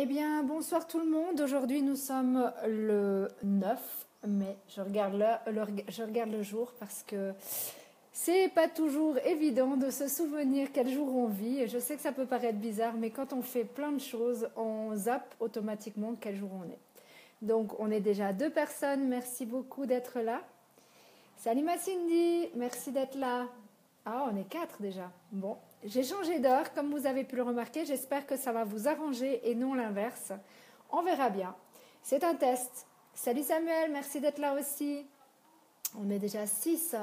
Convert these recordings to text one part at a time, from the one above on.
Eh bien, bonsoir tout le monde. Aujourd'hui, nous sommes le 9 mai. Je regarde le jour parce que c'est pas toujours évident de se souvenir quel jour on vit. Et je sais que ça peut paraître bizarre, mais quand on fait plein de choses, on zappe automatiquement quel jour on est. Donc, on est déjà deux personnes. Merci beaucoup d'être là. Salut ma Cindy, merci d'être là. Ah, on est quatre déjà. Bon, j'ai changé d'heure, comme vous avez pu le remarquer. J'espère que ça va vous arranger et non l'inverse. On verra bien. C'est un test. Salut Samuel, merci d'être là aussi. On est déjà 6.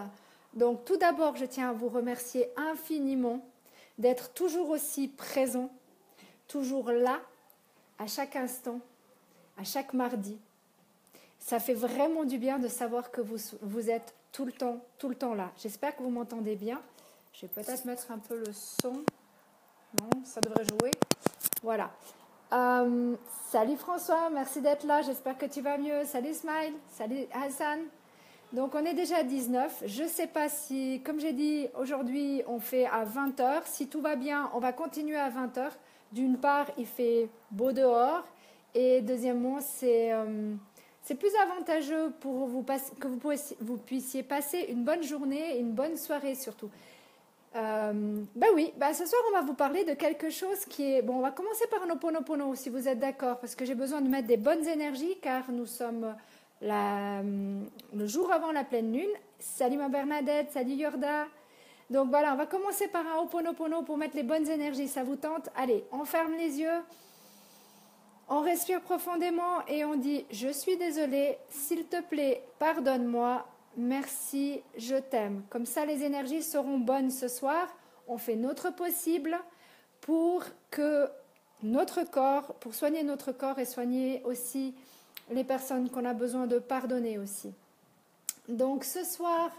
Donc tout d'abord, je tiens à vous remercier infiniment d'être toujours aussi présent, toujours là, à chaque instant, à chaque mardi. Ça fait vraiment du bien de savoir que vous êtes tout le temps là. J'espère que vous m'entendez bien. Je vais peut-être mettre un peu le son. Non, ça devrait jouer. Voilà. Salut François, merci d'être là. J'espère que tu vas mieux. Salut Smile, salut Hassan. Donc on est déjà à 19. Je ne sais pas si, comme j'ai dit, aujourd'hui on fait à 20 heures. Si tout va bien, on va continuer à 20 heures. D'une part, il fait beau dehors. Et deuxièmement, c'est plus avantageux pour vous que vous puissiez passer une bonne journée et une bonne soirée surtout. Ce soir on va vous parler de quelque chose qui est... Bon, on va commencer par un Ho'oponopono si vous êtes d'accord, parce que j'ai besoin de mettre des bonnes énergies car nous sommes le jour avant la pleine lune. Salut ma Bernadette, salut Yorda. Donc voilà, on va commencer par un Ho'oponopono pour mettre les bonnes énergies, ça vous tente? Allez, on ferme les yeux. On respire profondément et on dit « Je suis désolée, s'il te plaît, pardonne-moi, merci, je t'aime ». Comme ça, les énergies seront bonnes ce soir. On fait notre possible pour que notre corps, pour soigner notre corps et soigner aussi les personnes qu'on a besoin de pardonner aussi. Donc ce soir,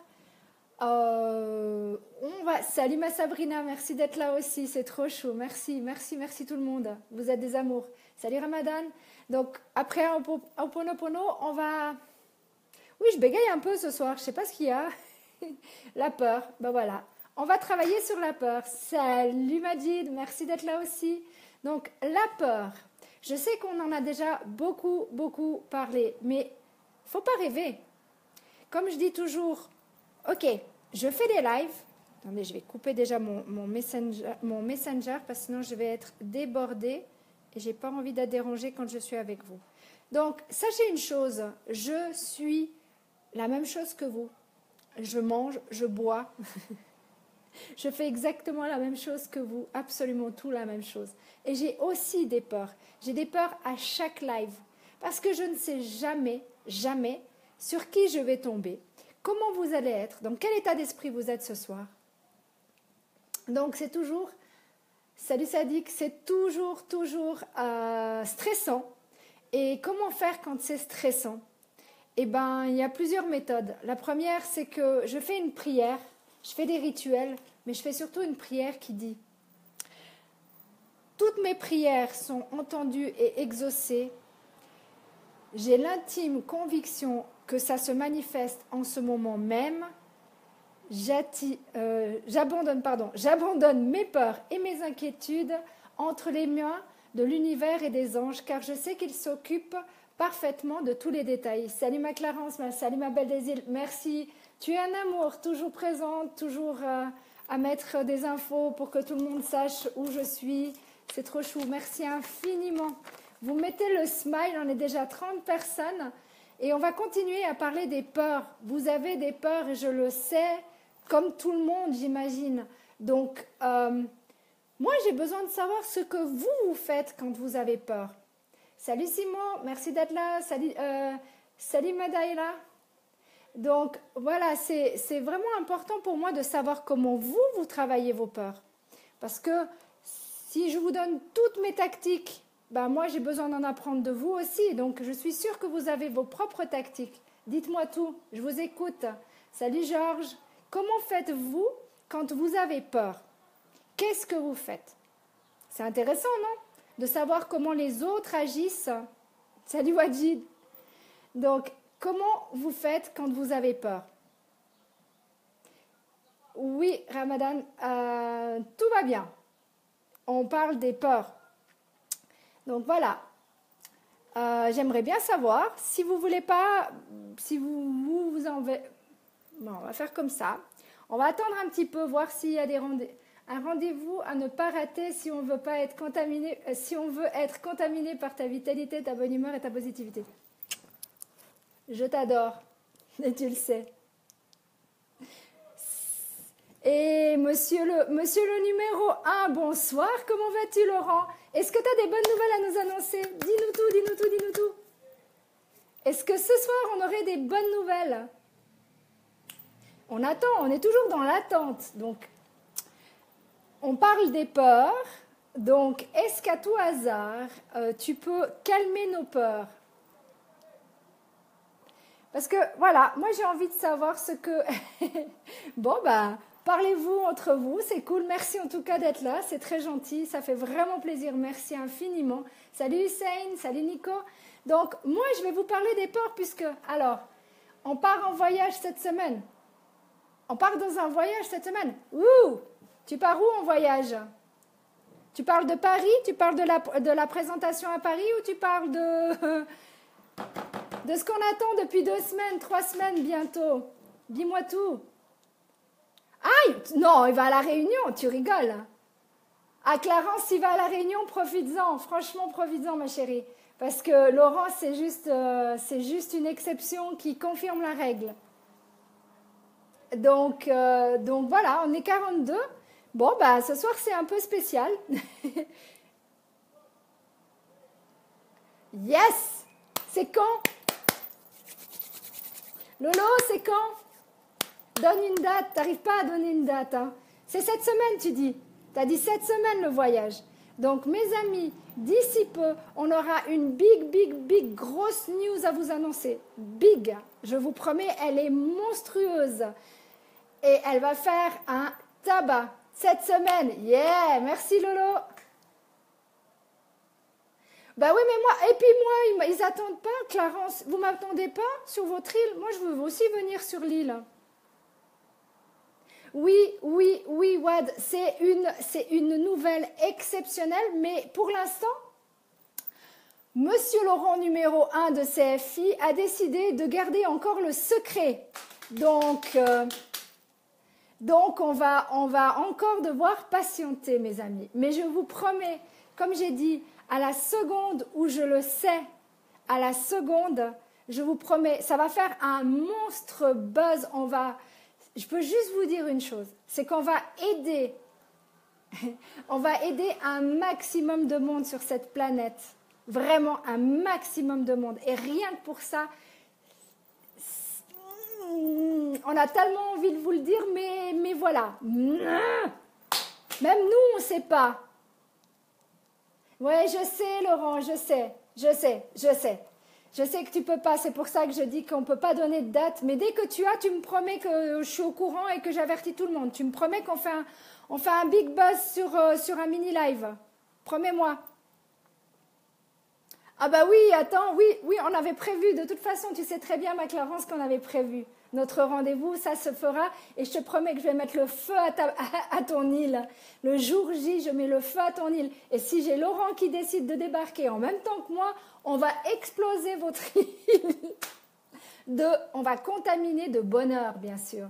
on va... Salut ma Sabrina, merci d'être là aussi, c'est trop chaud. Merci tout le monde. Vous êtes des amours. Salut Ramadan. Donc, après Ho'oponopono, on va... Oui, je bégaye un peu ce soir. Je ne sais pas ce qu'il y a. La peur. Ben voilà. On va travailler sur la peur. Salut Majid. Merci d'être là aussi. Donc, la peur. Je sais qu'on en a déjà beaucoup parlé. Mais il ne faut pas rêver. Comme je dis toujours, ok, je fais des lives. Attendez, je vais couper déjà mon messenger parce que sinon je vais être débordée. Et je n'ai pas envie d'être dérangée quand je suis avec vous. Donc, sachez une chose, je suis la même chose que vous. Je mange, je bois. Je fais exactement la même chose que vous, absolument tout la même chose. Et j'ai aussi des peurs. J'ai des peurs à chaque live. Parce que je ne sais jamais sur qui je vais tomber, comment vous allez être, dans quel état d'esprit vous êtes ce soir. Donc, c'est toujours... Salut Sadik, c'est toujours stressant. Et comment faire quand c'est stressant? Eh bien, il y a plusieurs méthodes. La première, c'est que je fais une prière, je fais des rituels, mais je fais surtout une prière qui dit « Toutes mes prières sont entendues et exaucées. J'ai l'intime conviction que ça se manifeste en ce moment même. J'abandonne mes peurs et mes inquiétudes entre les mains de l'univers et des anges, car je sais qu'ils s'occupent parfaitement de tous les détails. » Salut ma Clarence, salut ma belle des îles, merci. Tu es un amour, toujours présente, toujours à mettre des infos pour que tout le monde sache où je suis. C'est trop chou, merci infiniment. Vous mettez le smile, on est déjà 30 personnes et on va continuer à parler des peurs. Vous avez des peurs et je le sais, comme tout le monde, j'imagine. Donc, moi, j'ai besoin de savoir ce que vous faites quand vous avez peur. Salut Simon, merci d'être là. Salut Madaïla. Donc, voilà, c'est vraiment important pour moi de savoir comment vous travaillez vos peurs. Parce que si je vous donne toutes mes tactiques, ben moi, j'ai besoin d'en apprendre de vous aussi. Donc, je suis sûre que vous avez vos propres tactiques. Dites-moi tout, je vous écoute. Salut Georges. Comment faites-vous quand vous avez peur? Qu'est-ce que vous faites? C'est intéressant, non? De savoir comment les autres agissent. Salut Wajid. Donc, comment vous faites quand vous avez peur? Oui, Ramadan, tout va bien. On parle des peurs. Donc voilà, J'aimerais bien savoir si vous voulez pas, si vous en... Bon, on va faire comme ça. On va attendre un petit peu, voir s'il y a un rendez-vous à ne pas rater si on veut pas être contaminé, si on veut être contaminé par ta vitalité, ta bonne humeur et ta positivité. Je t'adore, et tu le sais. Et monsieur le numéro 1, bonsoir, comment vas-tu Laurent? Est-ce que tu as des bonnes nouvelles à nous annoncer? Dis-nous tout, dis-nous tout, dis-nous tout. Est-ce que ce soir on aurait des bonnes nouvelles? On attend, on est toujours dans l'attente. Donc, on parle des peurs. Donc, est-ce qu'à tout hasard, tu peux calmer nos peurs? Parce que, voilà, moi j'ai envie de savoir ce que... Bon, bah, parlez-vous entre vous, c'est cool. Merci en tout cas d'être là, c'est très gentil. Ça fait vraiment plaisir, merci infiniment. Salut Hussein, salut Nico. Donc, moi je vais vous parler des peurs puisque, alors, on part en voyage cette semaine. On part dans un voyage cette semaine. Ouh! Tu pars où en voyage? Tu parles de Paris? Tu parles de la présentation à Paris ou tu parles de ce qu'on attend depuis 2 semaines, 3 semaines bientôt? Dis-moi tout. Aïe! Non, il va à la Réunion, tu rigoles. Ah, Clarence, s'il va à la Réunion, profites-en. Franchement, profites-en, ma chérie. Parce que Laurent, c'est juste une exception qui confirme la règle. Donc voilà, on est 42. Bon, bah, ce soir, c'est un peu spécial. Yes! C'est quand? Lolo, c'est quand? Donne une date. T'arrives pas à donner une date. Hein. C'est cette semaine, tu dis. Tu as dit cette semaine, le voyage. Donc, mes amis, d'ici peu, on aura une big grosse news à vous annoncer. Big. Je vous promets, elle est monstrueuse. Et elle va faire un tabac cette semaine. Yeah, merci Lolo. Bah oui, mais moi, et puis moi, ils attendent pas, Clarence. Vous m'attendez pas sur votre île? Moi, je veux aussi venir sur l'île. Oui, Wad, c'est une nouvelle exceptionnelle, mais pour l'instant, Monsieur Laurent numéro 1 de CFI a décidé de garder encore le secret. Donc on va encore devoir patienter, mes amis. Mais je vous promets, comme j'ai dit, à la seconde où je le sais, à la seconde, je vous promets, ça va faire un monstre buzz. Je peux juste vous dire une chose, c'est qu'on va aider un maximum de monde sur cette planète. Vraiment un maximum de monde. Et rien que pour ça, on a tellement envie de vous le dire, mais voilà. Même nous, on ne sait pas. Ouais, je sais, Laurent, je sais. Je sais que tu peux pas, c'est pour ça que je dis qu'on ne peut pas donner de date. Mais dès que tu me promets que je suis au courant et que j'avertis tout le monde. Tu me promets qu'on fait un big buzz sur un mini live. Promets-moi. Ah bah oui, attends, oui, on avait prévu. De toute façon, tu sais très bien, ma Clarence, qu'on avait prévu. Notre rendez-vous, ça se fera. Et je te promets que je vais mettre le feu à ton île. Le jour J, je mets le feu à ton île. Et si j'ai Laurent qui décide de débarquer en même temps que moi, on va exploser votre île. On va contaminer de bonheur, bien sûr.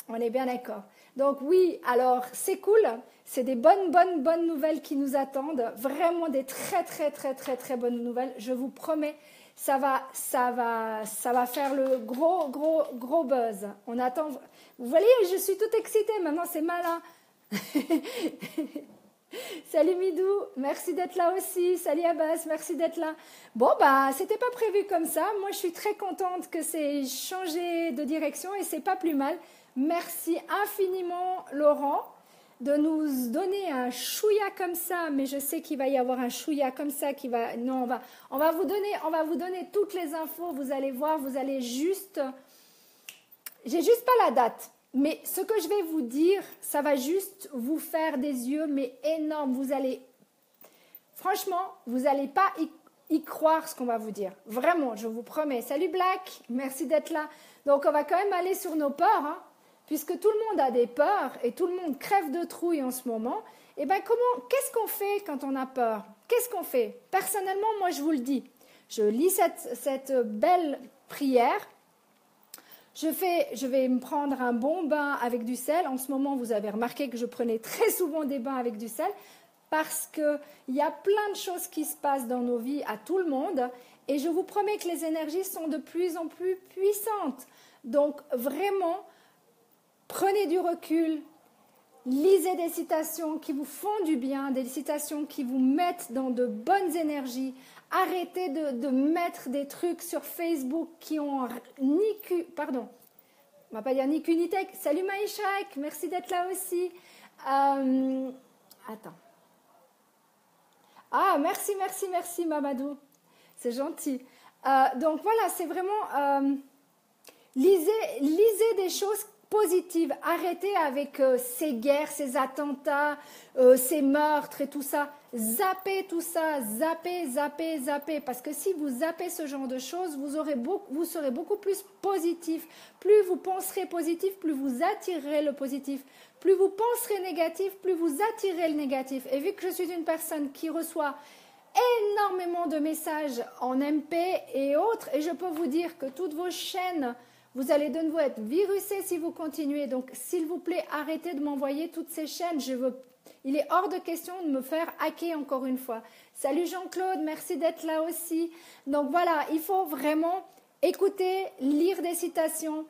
On est bien d'accord. Donc oui, alors c'est cool. C'est des bonnes nouvelles qui nous attendent. Vraiment des très bonnes nouvelles. Je vous promets, ça va faire le gros buzz. On attend. Vous voyez, je suis toute excitée. Maintenant, c'est malin. Salut Midou, merci d'être là aussi. Salut Abbas, merci d'être là. Bon, bah, c'était pas prévu comme ça. Moi, je suis très contente que c'est changé de direction et c'est pas plus mal. Merci infiniment, Laurent, de nous donner un chouïa comme ça. Mais je sais qu'il va y avoir un chouïa comme ça qui va. Non, on va vous donner toutes les infos. Vous allez voir, vous allez juste. J'ai juste pas la date. Mais ce que je vais vous dire, ça va juste vous faire des yeux, mais énormes. Franchement, vous n'allez pas y croire ce qu'on va vous dire. Vraiment, je vous promets. Salut Black, merci d'être là. Donc, on va quand même aller sur nos peurs, hein, puisque tout le monde a des peurs et tout le monde crève de trouille en ce moment. Eh bien, qu'est-ce qu'on fait quand on a peur? Qu'est-ce qu'on fait? Personnellement, moi, je vous le dis. je lis cette belle prière. Je vais me prendre un bon bain avec du sel. En ce moment, vous avez remarqué que je prenais très souvent des bains avec du sel parce qu'il y a plein de choses qui se passent dans nos vies à tout le monde. Et je vous promets que les énergies sont de plus en plus puissantes. Donc vraiment, prenez du recul, lisez des citations qui vous font du bien, des citations qui vous mettent dans de bonnes énergies. Arrêtez de mettre des trucs sur Facebook qui ont ni cul, pardon, on va pas dire ni cul ni tech. Salut Maïchak, merci d'être là aussi. Attends. Ah, merci Mamadou. C'est gentil. Donc voilà, c'est vraiment... lisez des choses positives. Arrêtez avec ces guerres, ces attentats, ces meurtres et tout ça. Zappez tout ça. Zappez. Parce que si vous zappez ce genre de choses, vous serez beaucoup plus positif. Plus vous penserez positif, plus vous attirerez le positif. Plus vous penserez négatif, plus vous attirez le négatif. Et vu que je suis une personne qui reçoit énormément de messages en MP et autres, et je peux vous dire que toutes vos chaînes, vous allez de nouveau être virusées si vous continuez. Donc, s'il vous plaît, arrêtez de m'envoyer toutes ces chaînes. Il est hors de question de me faire hacker encore une fois. Salut Jean-Claude, merci d'être là aussi. Donc voilà, il faut vraiment écouter, lire des citations,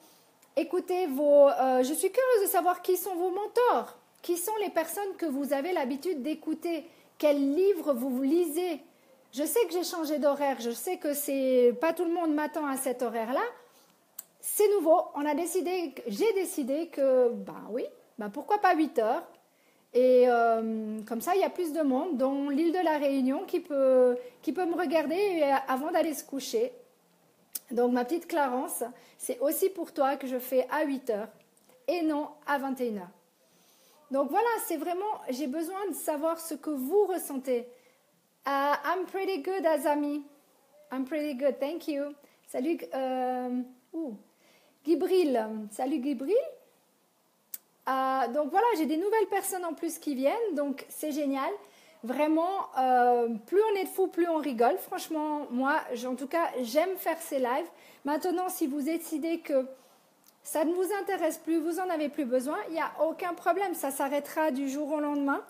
écouter je suis curieuse de savoir qui sont vos mentors, qui sont les personnes que vous avez l'habitude d'écouter. Quels livres vous lisez? Je sais que j'ai changé d'horaire, je sais que pas tout le monde m'attend à cet horaire-là. C'est nouveau, j'ai décidé que, pourquoi pas 8 heures? Et comme ça, il y a plus de monde, dont l'île de la Réunion, qui peut me regarder avant d'aller se coucher. Donc, ma petite Clarence, c'est aussi pour toi que je fais à 8 heures et non à 21 heures. Donc voilà, c'est vraiment, j'ai besoin de savoir ce que vous ressentez. I'm pretty good, Azami. I'm pretty good, thank you. Salut, Gibril. Salut, Gibril. Donc voilà, j'ai des nouvelles personnes en plus qui viennent, donc c'est génial. Vraiment, plus on est de fous, plus on rigole. Franchement, moi, en tout cas, j'aime faire ces lives. Maintenant, si vous décidez que ça ne vous intéresse plus, vous n'en avez plus besoin, il n'y a aucun problème. Ça s'arrêtera du jour au lendemain.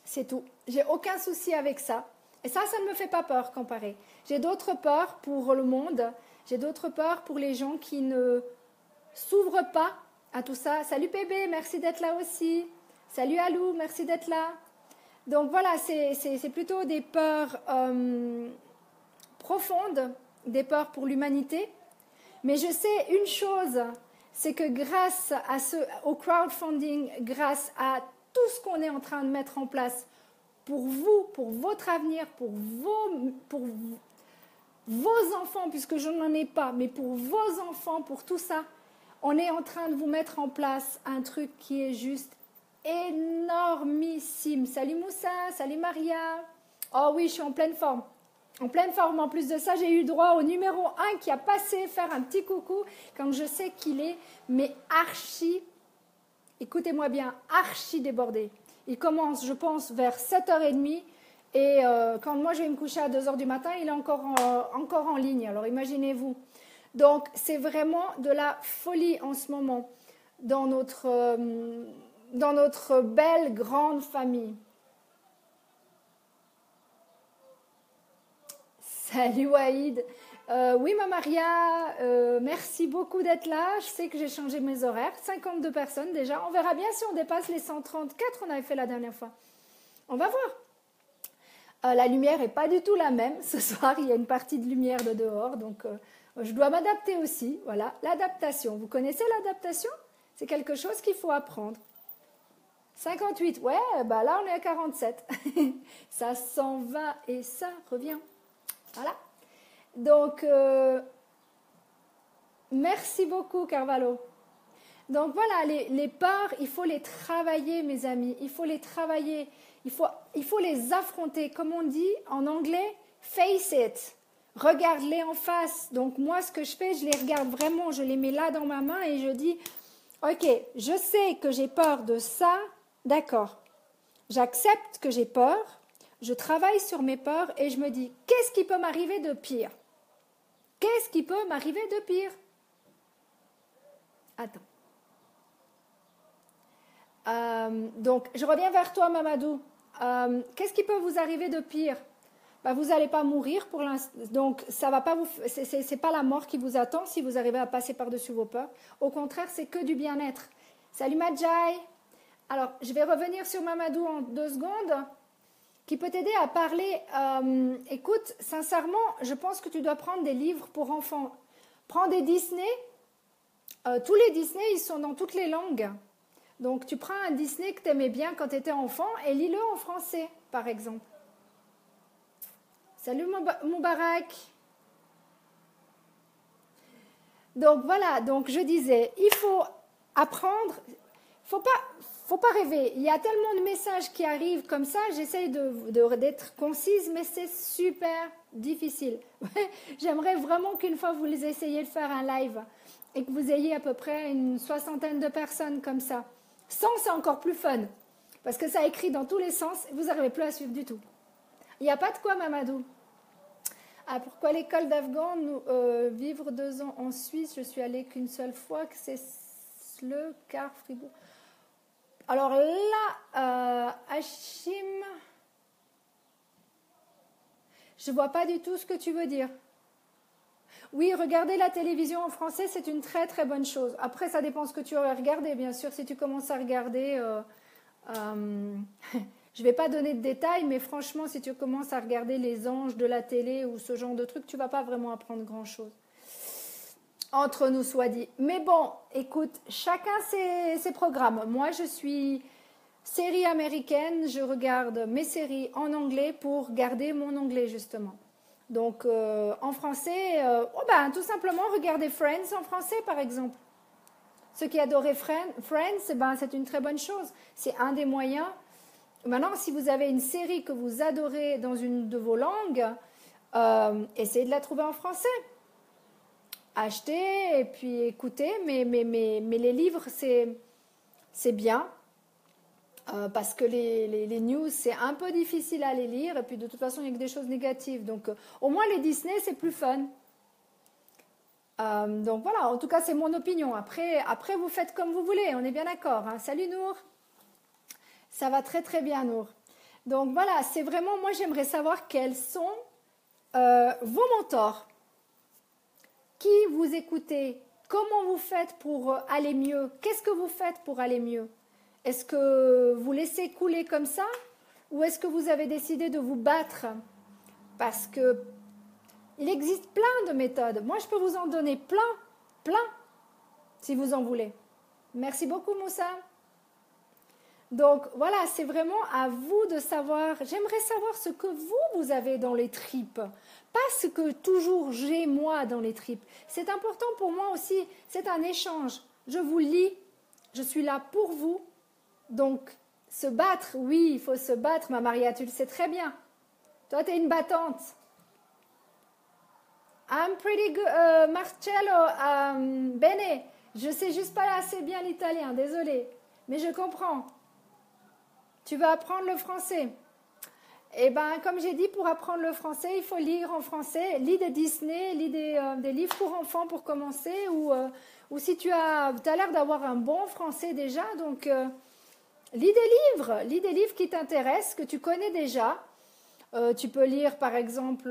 C'est tout. J'ai aucun souci avec ça. Et ça ne me fait pas peur comparé. J'ai d'autres peurs pour le monde. J'ai d'autres peurs pour les gens qui ne s'ouvrent pas à tout ça. Salut Pébé, merci d'être là aussi. Salut Alou, merci d'être là. Donc voilà, c'est plutôt des peurs profondes, des peurs pour l'humanité. Mais je sais une chose, c'est que grâce au crowdfunding, grâce à tout ce qu'on est en train de mettre en place pour vous, pour votre avenir, pour vos enfants, puisque je n'en ai pas, mais pour vos enfants, pour tout ça, on est en train de vous mettre en place un truc qui est juste énormissime. Salut Moussa, salut Maria. Oh oui, je suis en pleine forme. En pleine forme, en plus de ça, j'ai eu droit au numéro 1 qui a passé faire un petit coucou quand je sais qu'il est, mais archi, écoutez-moi bien, archi débordé. Il commence, je pense, vers 7h30 et quand moi je vais me coucher à 2h du matin, il est encore en ligne. Alors imaginez-vous. Donc c'est vraiment de la folie en ce moment dans notre belle grande famille. Salut Waïd. Oui, ma Maria, merci beaucoup d'être là. Je sais que j'ai changé mes horaires. 52 personnes déjà. On verra bien si on dépasse les 134 qu'on avait fait la dernière fois. On va voir. La lumière n'est pas du tout la même. Ce soir, il y a une partie de lumière de dehors. Donc, je dois m'adapter aussi. Voilà, l'adaptation. Vous connaissez l'adaptation? C'est quelque chose qu'il faut apprendre. 58, ouais, là, on est à 47. Ça s'en va et ça revient. Voilà. Donc, merci beaucoup, Carvalho. Donc, voilà, les peurs, il faut les travailler, mes amis. Il faut les travailler. Il faut les affronter. Comme on dit en anglais, face it. Regarde-les en face. Donc, moi, ce que je fais, je les regarde vraiment. Je les mets là dans ma main et je dis, OK, je sais que j'ai peur de ça. D'accord. J'accepte que j'ai peur. je travaille sur mes peurs et je me dis, qu'est-ce qui peut m'arriver de pire? Qu'est-ce qui peut m'arriver de pire? Attends. Donc, je reviens vers toi, Mamadou. Qu'est-ce qui peut vous arriver de pire? Vous n'allez pas mourir pour l'instant. Donc, ça va pas vous. C'est pas la mort qui vous attend si vous arrivez à passer par-dessus vos peurs. Au contraire, c'est que du bien-être. Salut Madjai. Alors, je vais revenir sur Mamadou en 2 secondes, qui peut t'aider à parler. Écoute, sincèrement, je pense que tu dois prendre des livres pour enfants. Prends des Disney. Tous les Disney, ils sont dans toutes les langues. Donc, tu prends un Disney que tu aimais bien quand tu étais enfant et lis-le en français, par exemple. Salut Moubarak. Donc, voilà. Donc, je disais, il faut apprendre. Faut pas rêver. Il y a tellement de messages qui arrivent comme ça. J'essaye d'être concise, mais c'est super difficile. J'aimerais vraiment qu'une fois, vous les essayiez de faire un live et que vous ayez à peu près une 60aine de personnes comme ça. 100, c'est encore plus fun, parce que ça écrit dans tous les sens et vous n'arrivez plus à suivre du tout. Il n'y a pas de quoi, Mamadou. Ah, pourquoi l'école d'Afghan, vivre 2 ans en Suisse, je suis allée qu'une seule fois, que c'est le car Fribourg. Alors là, Hachim, je ne vois pas du tout ce que tu veux dire. Oui, regarder la télévision en français, c'est une très très bonne chose. Après, ça dépend ce que tu aurais regardé, bien sûr. Si tu commences à regarder, je ne vais pas donner de détails, mais franchement, si tu commences à regarder les anges de la télé ou ce genre de trucs, tu ne vas pas vraiment apprendre grand-chose. Entre nous soit dit. Mais bon, écoute, chacun ses programmes. Moi, je suis série américaine, je regarde mes séries en anglais pour garder mon anglais, justement. Donc, en français, tout simplement, regardez Friends en français, par exemple. Ceux qui adoraient Friends, c'est une très bonne chose. C'est un des moyens. Maintenant, si vous avez une série que vous adorez dans une de vos langues, essayez de la trouver en français. Achetez et puis écoutez, mais les livres, c'est bien. Parce que les news, c'est un peu difficile à les lire. Et puis, de toute façon, il y a que des choses négatives. Donc, au moins, les Disney, c'est plus fun. Donc, voilà. En tout cas, c'est mon opinion. Après, vous faites comme vous voulez. On est bien d'accord. Hein. Salut, Nour. Ça va très, très bien, Nour. Donc, voilà. C'est vraiment... Moi, j'aimerais savoir quels sont vos mentors. Qui vous écoutez? Comment vous faites pour aller mieux? Qu'est-ce que vous faites pour aller mieux? Est-ce que vous laissez couler comme ça ou est-ce que vous avez décidé de vous battre? Parce que il existe plein de méthodes. Moi, je peux vous en donner plein, si vous en voulez. Merci beaucoup, Moussa. Donc, voilà, c'est vraiment à vous de savoir. J'aimerais savoir ce que vous avez dans les tripes. Pas ce que toujours j'ai, moi, dans les tripes. C'est important pour moi aussi. C'est un échange. Je vous lis. Je suis là pour vous. Donc, se battre, oui, il faut se battre, ma Maria, tu le sais très bien. Toi, tu es une battante. I'm pretty good, Marcello, bene. Je sais juste pas assez bien l'italien, désolé. Mais je comprends. Tu vas apprendre le français. Eh bien, comme j'ai dit, pour apprendre le français, il faut lire en français. Lis des Disney, lis des livres pour enfants pour commencer. Ou si tu as l'air d'avoir un bon français déjà, donc... lis des livres qui t'intéressent, que tu connais déjà. Tu peux lire, par exemple,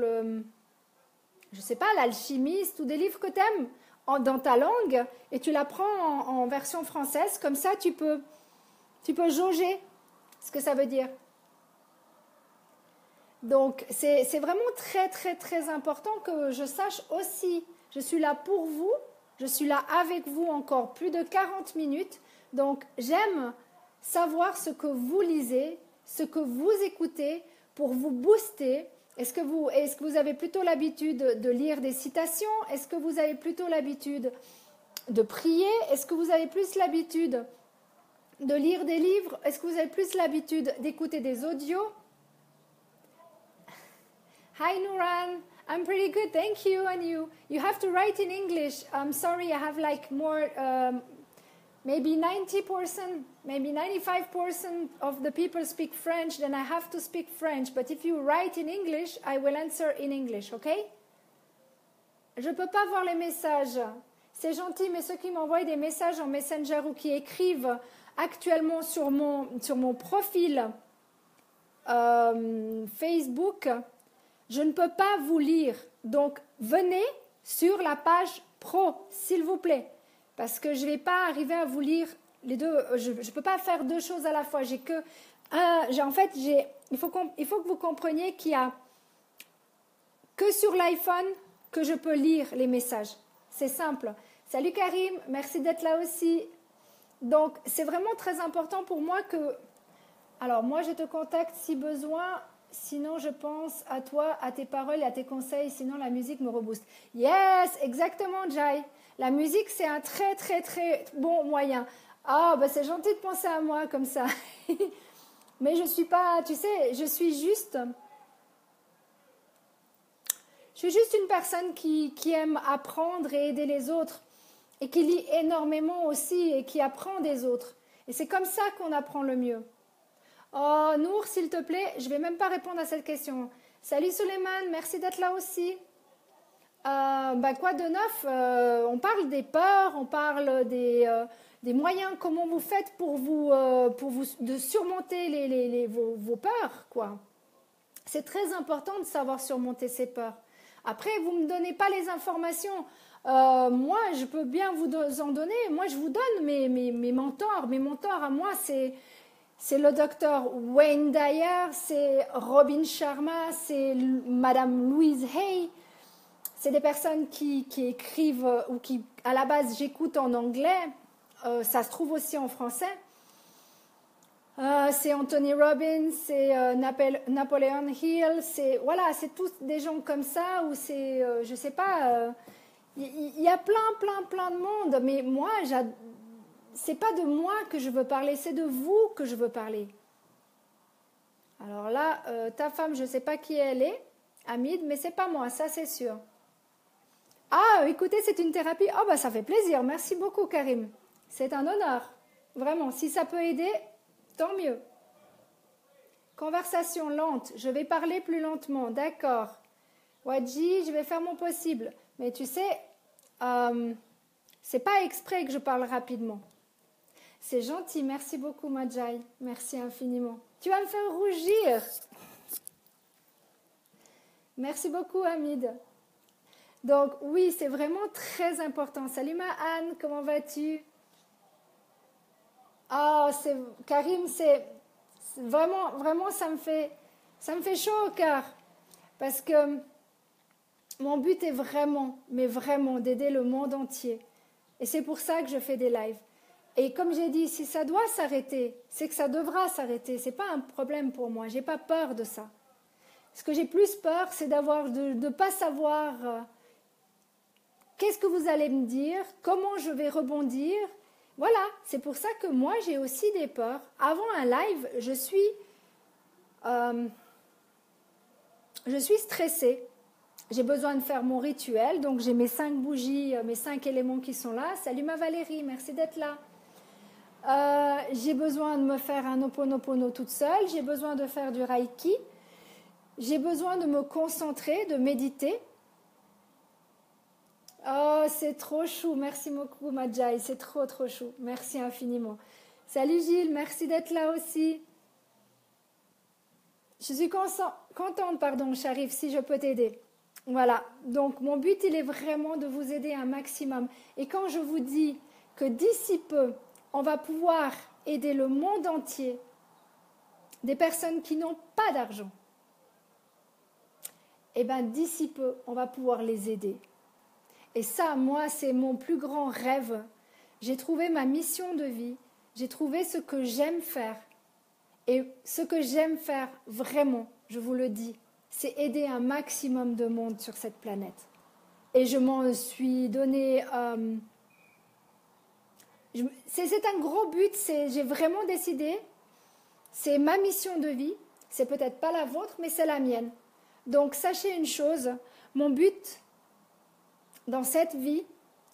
je ne sais pas, L'Alchimiste ou des livres que tu aimes dans ta langue et tu l'apprends en version française. Comme ça, tu peux jauger ce que ça veut dire. Donc, c'est vraiment très, très, très important que je sache aussi. Je suis là pour vous. Je suis là avec vous encore plus de 40 minutes. Donc, j'aime savoir ce que vous lisez, ce que vous écoutez pour vous booster. Est-ce que vous avez plutôt l'habitude de lire des citations? Est-ce que vous avez plutôt l'habitude de prier? Est-ce que vous avez plus l'habitude de lire des livres? Est-ce que vous avez plus l'habitude d'écouter des audios? Hi Nuran, I'm pretty good, thank you. And you have to write in English. I'm sorry, I have like more... maybe 90%, maybe 95% of the people speak French, then I have to speak French. But if you write in English, I will answer in English, okay? Je ne peux pas voir les messages. C'est gentil, mais ceux qui m'envoient des messages en Messenger ou qui écrivent actuellement sur mon profil Facebook, je ne peux pas vous lire. Donc, venez sur la page pro, s'il vous plaît. Parce que je ne vais pas arriver à vous lire les deux. Je ne peux pas faire deux choses à la fois. Il faut que vous compreniez qu'il n'y a que sur l'iPhone que je peux lire les messages. C'est simple. Salut Karim, merci d'être là aussi. Donc, c'est vraiment très important pour moi que... Alors, moi, je te contacte si besoin. Sinon, je pense à toi, à tes paroles et à tes conseils. Sinon, la musique me rebooste. Yes, exactement, Jai. La musique, c'est un très, très, très bon moyen. Ah, bah, c'est gentil de penser à moi comme ça. Mais je ne suis pas... Tu sais, je suis juste une personne qui aime apprendre et aider les autres. Et qui lit énormément aussi et qui apprend des autres. Et c'est comme ça qu'on apprend le mieux. Oh, Nour, s'il te plaît, je ne vais même pas répondre à cette question. Salut Suleiman, merci d'être là aussi. Quoi de neuf? On parle des peurs, on parle des moyens, comment vous faites pour vous de surmonter vos peurs, quoi. C'est très important de savoir surmonter ses peurs. Après, vous ne me donnez pas les informations. Moi, je peux bien vous en donner. Moi, je vous donne mes mentors. Mes mentors à moi, c'est le docteur Wayne Dyer, c'est Robin Sharma, c'est Madame Louise Hay. C'est des personnes qui écrivent ou qui, à la base, j'écoute en anglais. Ça se trouve aussi en français. C'est Anthony Robbins, c'est Napoleon Hill. C'est tous des gens comme ça où c'est, je sais pas... Il y a plein de monde, mais moi, c'est pas de moi que je veux parler, c'est de vous que je veux parler. Alors là, ta femme, je ne sais pas qui elle est, Hamid, mais c'est pas moi, ça c'est sûr. Ah, écoutez, c'est une thérapie. Oh, bah ça fait plaisir, merci beaucoup Karim. C'est un honneur, vraiment. Si ça peut aider, tant mieux. Conversation lente, je vais parler plus lentement, d'accord. Wadji, je vais faire mon possible. Mais tu sais, c'est pas exprès que je parle rapidement. C'est gentil, merci beaucoup Majai, merci infiniment. Tu vas me faire rougir. Merci beaucoup Hamid. Donc oui, c'est vraiment très important. Salut ma Anne, comment vas-tu? Ah, Karim, c'est vraiment ça me fait chaud au cœur parce que mon but est vraiment d'aider le monde entier. Et c'est pour ça que je fais des lives. Et comme j'ai dit, si ça doit s'arrêter, c'est que ça devra s'arrêter. Ce n'est pas un problème pour moi. Je n'ai pas peur de ça. Ce que j'ai plus peur, c'est de ne pas savoir qu'est-ce que vous allez me dire, comment je vais rebondir. Voilà, c'est pour ça que moi, j'ai aussi des peurs. Avant un live, je suis stressée. J'ai besoin de faire mon rituel, donc j'ai mes 5 bougies, mes 5 éléments qui sont là. Salut ma Valérie, merci d'être là. J'ai besoin de me faire un Ho'oponopono toute seule, j'ai besoin de faire du Reiki, j'ai besoin de me concentrer, de méditer. Oh, c'est trop chou, merci beaucoup Majai, c'est trop chou, merci infiniment. Salut Gilles, merci d'être là aussi. Je suis contente, Sharif, si je peux t'aider. Voilà, donc mon but, il est vraiment de vous aider un maximum. Et quand je vous dis que d'ici peu, on va pouvoir aider le monde entier, des personnes qui n'ont pas d'argent, eh bien d'ici peu, on va pouvoir les aider. Et ça, moi, c'est mon plus grand rêve. J'ai trouvé ma mission de vie, j'ai trouvé ce que j'aime faire. Et ce que j'aime faire, vraiment, je vous le dis, c'est aider un maximum de monde sur cette planète. Et je m'en suis donné... c'est un gros but, j'ai vraiment décidé, c'est ma mission de vie, c'est peut-être pas la vôtre, mais c'est la mienne. Donc sachez une chose, mon but dans cette vie,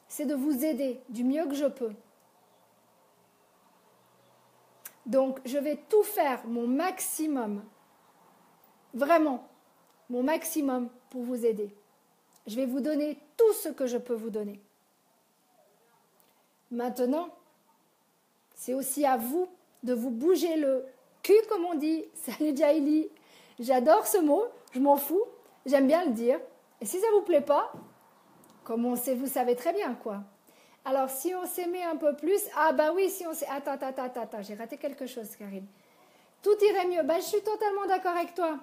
c'est de vous aider du mieux que je peux. Donc, je vais tout faire, mon maximum, vraiment, mon maximum pour vous aider. Je vais vous donner tout ce que je peux vous donner. Maintenant, c'est aussi à vous de vous bouger le cul, comme on dit. Salut Jaili, j'adore ce mot, je m'en fous, j'aime bien le dire. Et si ça ne vous plaît pas, comme on sait, vous savez très bien quoi. Alors, si on s'aimait un peu plus, ah bah oui, si on s'aimait... Attends, j'ai raté quelque chose, Karine. Tout irait mieux. Bah, je suis totalement d'accord avec toi.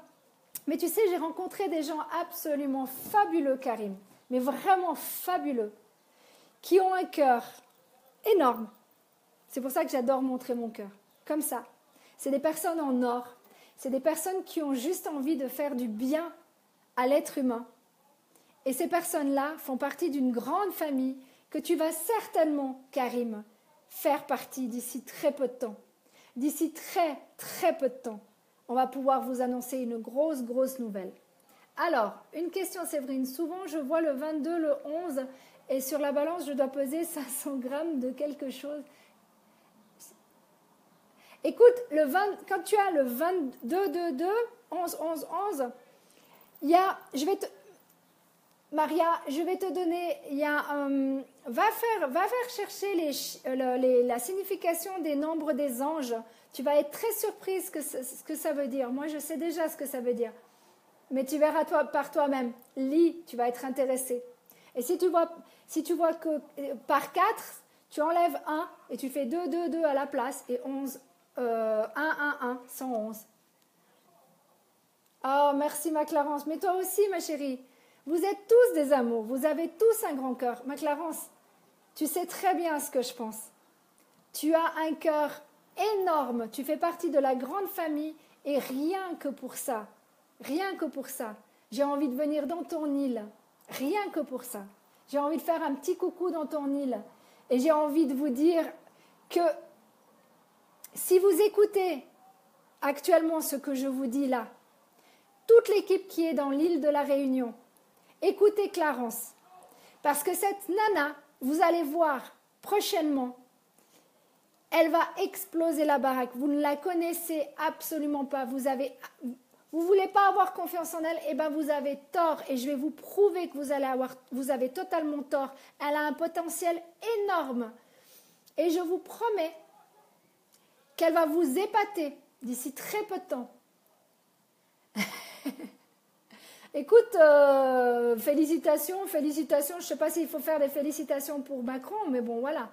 Mais tu sais, j'ai rencontré des gens absolument fabuleux, Karim, mais vraiment fabuleux, qui ont un cœur énorme. C'est pour ça que j'adore montrer mon cœur, comme ça. C'est des personnes en or. C'est des personnes qui ont juste envie de faire du bien à l'être humain. Et ces personnes-là font partie d'une grande famille que tu vas certainement, Karim, faire partie d'ici très peu de temps. D'ici très, très peu de temps, on va pouvoir vous annoncer une grosse, grosse nouvelle. Alors, une question, Séverine. Souvent, je vois le 22, le 11, et sur la balance, je dois peser 500 grammes de quelque chose. Écoute, quand tu as le 22, 2, 2, 11, 11, 11, il y a, Maria, je vais te donner, il y a, va faire chercher la signification des nombres des anges. Tu vas être très surprise ce que ça veut dire. Moi, je sais déjà ce que ça veut dire. Mais tu verras par toi-même. Lis, tu vas être intéressé. Et si tu vois que par 4, tu enlèves 1 et tu fais 2, 2, 2 à la place et 11, 1, 1, 1, 111. Oh, merci ma Clarence. Mais toi aussi, ma chérie. Vous êtes tous des amours. Vous avez tous un grand cœur. Ma Clarence, tu sais très bien ce que je pense. Tu as un cœur énorme. Tu fais partie de la grande famille et rien que pour ça, j'ai envie de venir dans ton île. Rien que pour ça. J'ai envie de faire un petit coucou dans ton île. Et j'ai envie de vous dire que si vous écoutez actuellement ce que je vous dis là, toute l'équipe qui est dans l'île de la Réunion, écoutez Clarence. Parce que cette nana, vous allez voir prochainement, elle va exploser la baraque. Vous ne la connaissez absolument pas. Vous voulez pas avoir confiance en elle, eh bien vous avez tort. Et je vais vous prouver que vous avez totalement tort. Elle a un potentiel énorme. Et je vous promets qu'elle va vous épater d'ici très peu de temps. Écoute, félicitations. Je ne sais pas s'il faut faire des félicitations pour Macron, mais bon, voilà.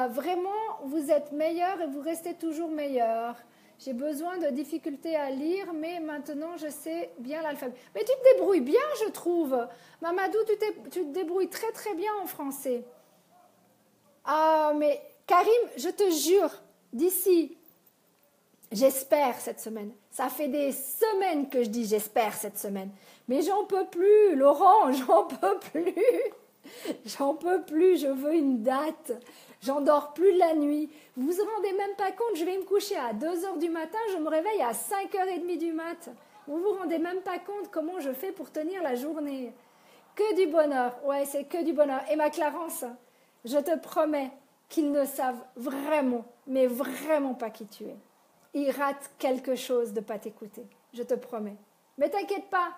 Vraiment, vous êtes meilleur et vous restez toujours meilleur. J'ai besoin de difficultés à lire, mais maintenant je sais bien l'alphabet. Mais tu te débrouilles bien, je trouve. Mamadou, tu te débrouilles très très bien en français. Ah, mais Karim, je te jure, d'ici, j'espère cette semaine. Ça fait des semaines que je dis j'espère cette semaine. Mais j'en peux plus, Laurent, j'en peux plus. J'en peux plus, je veux une date. J'en dors plus la nuit. Vous vous rendez même pas compte, je vais me coucher à 2h du matin, je me réveille à 5h30 du mat. Vous vous rendez même pas compte comment je fais pour tenir la journée. Que du bonheur, ouais, c'est que du bonheur. Et ma Clarence, je te promets qu'ils ne savent vraiment, mais vraiment pas qui tu es. Ils ratent quelque chose de ne pas t'écouter, je te promets. Mais t'inquiète pas,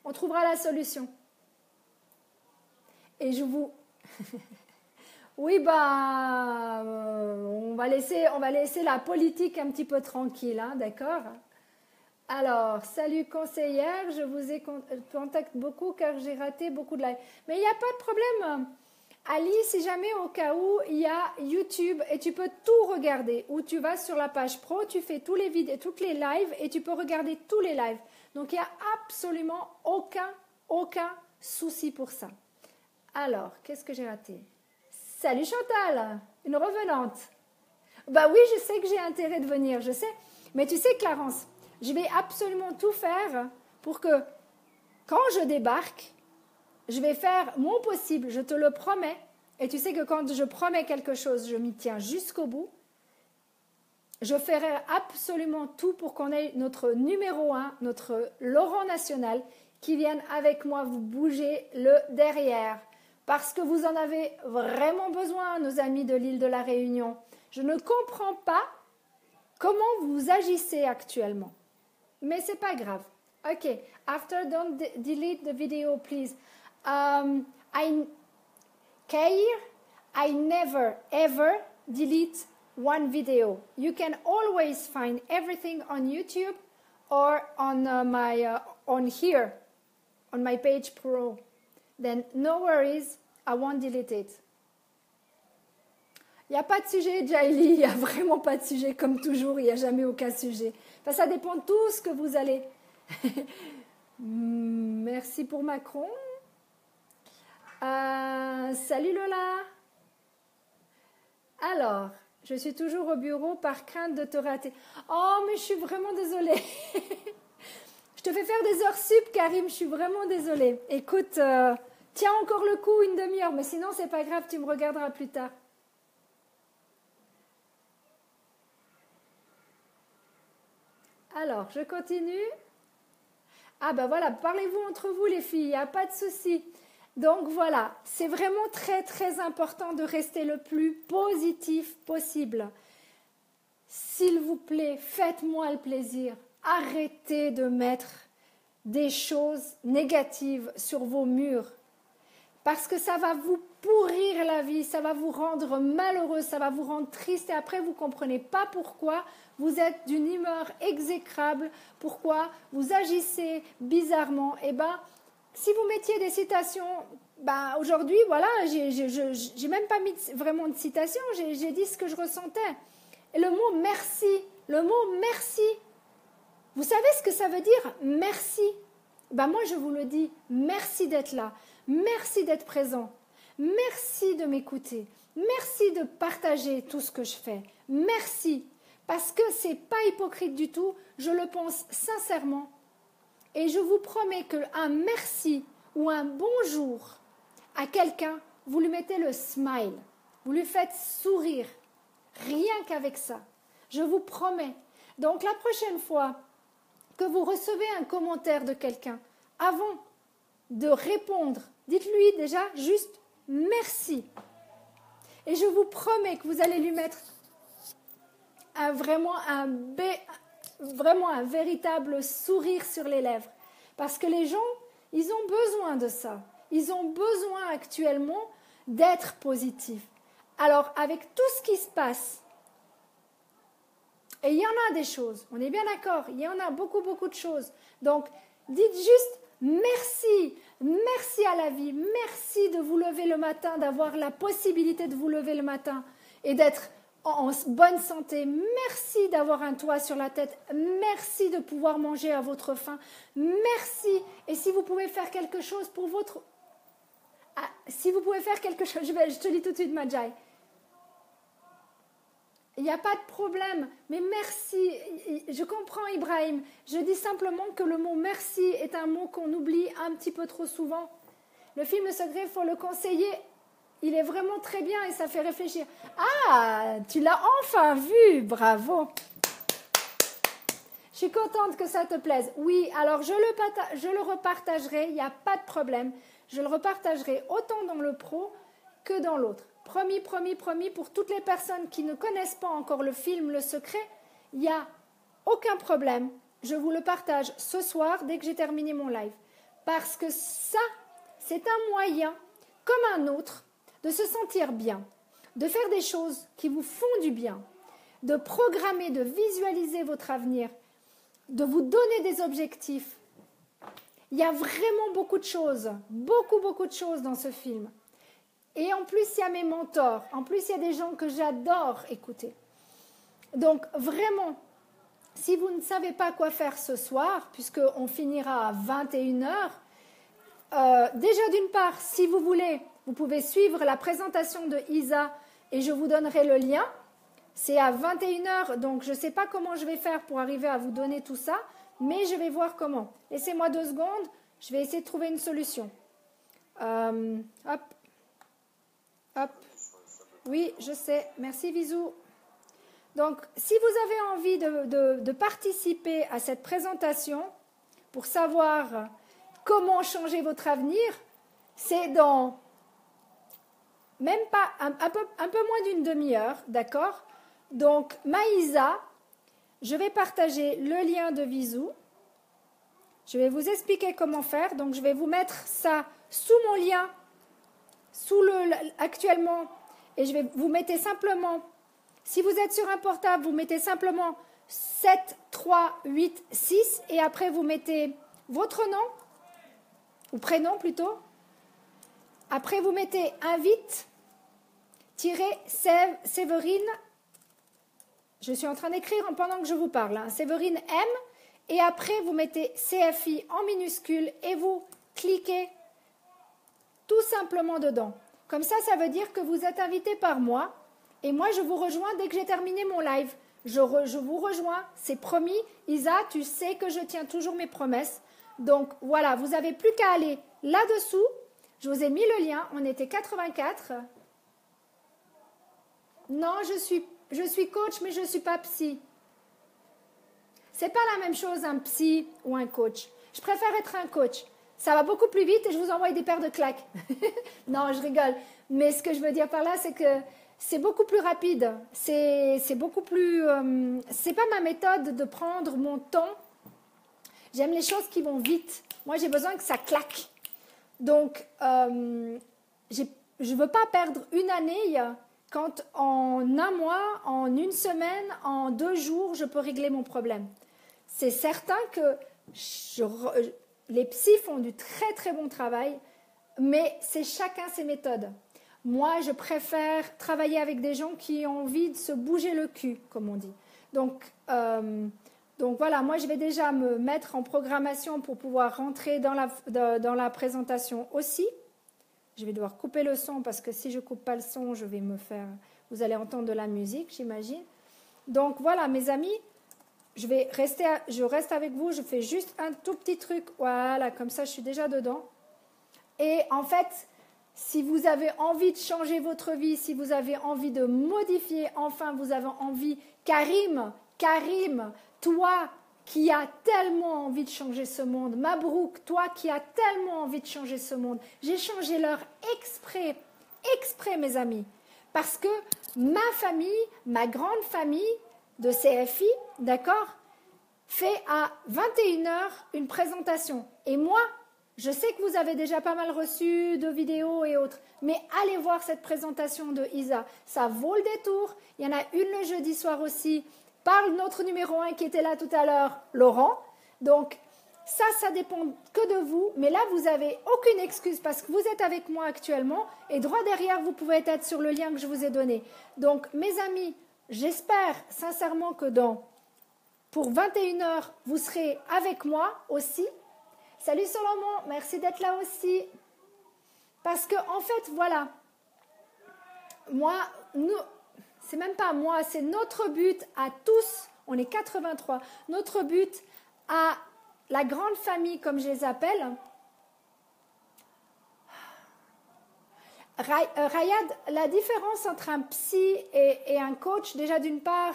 on trouvera la solution. Et je vous... Oui, on va laisser la politique un petit peu tranquille, hein, d'accord? Alors, salut conseillère, je vous contacte beaucoup car j'ai raté beaucoup de lives. Mais il n'y a pas de problème. Ali, si jamais au cas où, il y a YouTube et tu peux tout regarder. Ou tu vas sur la page pro, tu fais toutes les lives et tu peux regarder tous les lives. Donc, il n'y a absolument aucun souci pour ça. Alors, qu'est-ce que j'ai raté? Salut Chantal, une revenante. Bah oui, je sais que j'ai intérêt de venir, je sais. Mais tu sais, Clarence, je vais absolument tout faire pour que quand je débarque, je vais faire mon possible, je te le promets. Et tu sais que quand je promets quelque chose, je m'y tiens jusqu'au bout. Je ferai absolument tout pour qu'on ait notre numéro 1, notre Laurent National, qui vienne avec moi vous bouger le derrière. Parce que vous en avez vraiment besoin, nos amis de l'île de la Réunion. Je ne comprends pas comment vous agissez actuellement. Mais c'est pas grave. Ok. After, don't delete the video, please. Kair, I never ever delete one video. You can always find everything on YouTube or on on here, on my page pro. Then no worries, I won't delete it. Il n'y a pas de sujet, Jaili, il n'y a vraiment pas de sujet, comme toujours, il n'y a jamais aucun sujet. Enfin, ça dépend de tout ce que vous allez. Merci pour Macron. Salut Lola. Alors, je suis toujours au bureau par crainte de te rater. Oh, mais je suis vraiment désolée. Je te fais faire des heures sup, Karim, je suis vraiment désolée. Écoute, tiens encore le coup une demi-heure, mais sinon, c'est pas grave, tu me regarderas plus tard. Alors, je continue. Ah ben voilà, parlez-vous entre vous les filles, il n'y a pas de souci. Donc voilà, c'est vraiment très très important de rester le plus positif possible. S'il vous plaît, faites-moi le plaisir. Arrêtez de mettre des choses négatives sur vos murs. Parce que ça va vous pourrir la vie, ça va vous rendre malheureux, ça va vous rendre triste et après vous ne comprenez pas pourquoi vous êtes d'une humeur exécrable, pourquoi vous agissez bizarrement. Et ben, si vous mettiez des citations, ben aujourd'hui, voilà, j'ai même pas mis vraiment de citation, j'ai dit ce que je ressentais. Et le mot merci, vous savez ce que ça veut dire merci? Ben moi je vous le dis, merci d'être là. Merci d'être présent. Merci de m'écouter. Merci de partager tout ce que je fais. Merci. Parce que ce n'est pas hypocrite du tout. Je le pense sincèrement. Et je vous promets qu'un merci ou un bonjour à quelqu'un, vous lui mettez le smile. Vous lui faites sourire. Rien qu'avec ça. Je vous promets. Donc la prochaine fois que vous recevez un commentaire de quelqu'un, avant de répondre, dites-lui déjà juste merci. Et je vous promets que vous allez lui mettre vraiment un véritable sourire sur les lèvres. Parce que les gens, ils ont besoin de ça. Ils ont besoin actuellement d'être positifs. Alors, avec tout ce qui se passe, et il y en a des choses, on est bien d'accord, il y en a beaucoup, beaucoup de choses. Donc, dites juste merci, merci à la vie, merci de vous lever le matin, d'avoir la possibilité de vous lever le matin et d'être en bonne santé. Merci d'avoir un toit sur la tête, merci de pouvoir manger à votre faim, merci. Et si vous pouvez faire quelque chose pour votre... Ah, si vous pouvez faire quelque chose, je te lis tout de suite, Majai. Il n'y a pas de problème, mais merci, je comprends Ibrahim, je dis simplement que le mot merci est un mot qu'on oublie un petit peu trop souvent. Le film Le Secret, il faut le conseiller, il est vraiment très bien et ça fait réfléchir. Ah, tu l'as enfin vu, bravo. Je suis contente que ça te plaise. Oui, alors je le repartagerai, il n'y a pas de problème. Je le repartagerai autant dans le pro que dans l'autre. Promis, promis, promis, pour toutes les personnes qui ne connaissent pas encore le film Le Secret, il n'y a aucun problème. Je vous le partage ce soir dès que j'ai terminé mon live. Parce que ça, c'est un moyen, comme un autre, de se sentir bien, de faire des choses qui vous font du bien, de programmer, de visualiser votre avenir, de vous donner des objectifs. Il y a vraiment beaucoup de choses, beaucoup, beaucoup de choses dans ce film. Et en plus, il y a mes mentors. En plus, il y a des gens que j'adore écouter. Donc, vraiment, si vous ne savez pas quoi faire ce soir, puisqu'on finira à 21h, déjà d'une part, si vous voulez, vous pouvez suivre la présentation de Isa et je vous donnerai le lien. C'est à 21h, donc je ne sais pas comment je vais faire pour arriver à vous donner tout ça, mais je vais voir comment. Laissez-moi 2 secondes, je vais essayer de trouver une solution. Hop. Hop. Oui, je sais. Merci, bisous. Donc, si vous avez envie de participer à cette présentation pour savoir comment changer votre avenir, c'est dans même pas un peu moins d'une demi-heure, d'accord? Donc, Maïsa, je vais partager le lien de Visou. Je vais vous expliquer comment faire. Donc, je vais vous mettre ça sous mon lien, actuellement. Et je vais vous mettre simplement, si vous êtes sur un portable, vous mettez simplement 7, 3, 8, 6. Et après, vous mettez votre nom, ou prénom plutôt. Après, vous mettez invite, Séverine. Je suis en train d'écrire pendant que je vous parle. Hein, Séverine M. Et après, vous mettez CFI en minuscule et vous cliquez tout simplement dedans. Comme ça, ça veut dire que vous êtes invité par moi. Et moi, je vous rejoins dès que j'ai terminé mon live. Je vous rejoins, c'est promis. Isa, tu sais que je tiens toujours mes promesses. Donc, voilà, vous n'avez plus qu'à aller là-dessous. Je vous ai mis le lien. On était 84. Non, je suis coach, mais je ne suis pas psy. C'est pas la même chose un psy ou un coach. Je préfère être un coach. Ça va beaucoup plus vite et je vous envoie des paires de claques. Non, je rigole. Mais ce que je veux dire par là, c'est que c'est beaucoup plus rapide. C'est beaucoup plus... c'est pas ma méthode de prendre mon temps. J'aime les choses qui vont vite. Moi, j'ai besoin que ça claque. Donc, je ne veux pas perdre une année quand en un mois, en une semaine, en 2 jours, je peux régler mon problème. C'est certain que les psys font du très très bon travail, mais c'est chacun ses méthodes. Moi, je préfère travailler avec des gens qui ont envie de se bouger le cul, comme on dit. Donc voilà, moi je vais déjà me mettre en programmation pour pouvoir rentrer dans la présentation aussi. Je vais devoir couper le son parce que si je ne coupe pas le son, vous allez entendre de la musique, j'imagine. Donc voilà, mes amis, je reste avec vous, je fais juste un tout petit truc. Voilà, comme ça, je suis déjà dedans. Et en fait, si vous avez envie de changer votre vie, si vous avez envie de modifier, enfin, vous avez envie, Karim, toi qui as tellement envie de changer ce monde, Mabrouk, toi qui as tellement envie de changer ce monde, j'ai changé l'heure exprès, mes amis, parce que ma famille, ma grande famille de CFI, d'accord, fait à 21h une présentation. Et moi, je sais que vous avez déjà pas mal reçu de vidéos et autres, mais allez voir cette présentation de Isa. Ça vaut le détour. Il y en a une le jeudi soir aussi, par notre numéro 1 qui était là tout à l'heure, Laurent. Donc, ça dépend que de vous. Mais là, vous n'avez aucune excuse parce que vous êtes avec moi actuellement. Et droit derrière, vous pouvez être sur le lien que je vous ai donné. Donc, mes amis, j'espère sincèrement que pour 21h, vous serez avec moi aussi. Salut Solomon, merci d'être là aussi. Parce que en fait, voilà, c'est même pas moi, c'est notre but à tous, on est 83, notre but à la grande famille, comme je les appelle. Rayad, la différence entre un psy et un coach, déjà d'une part,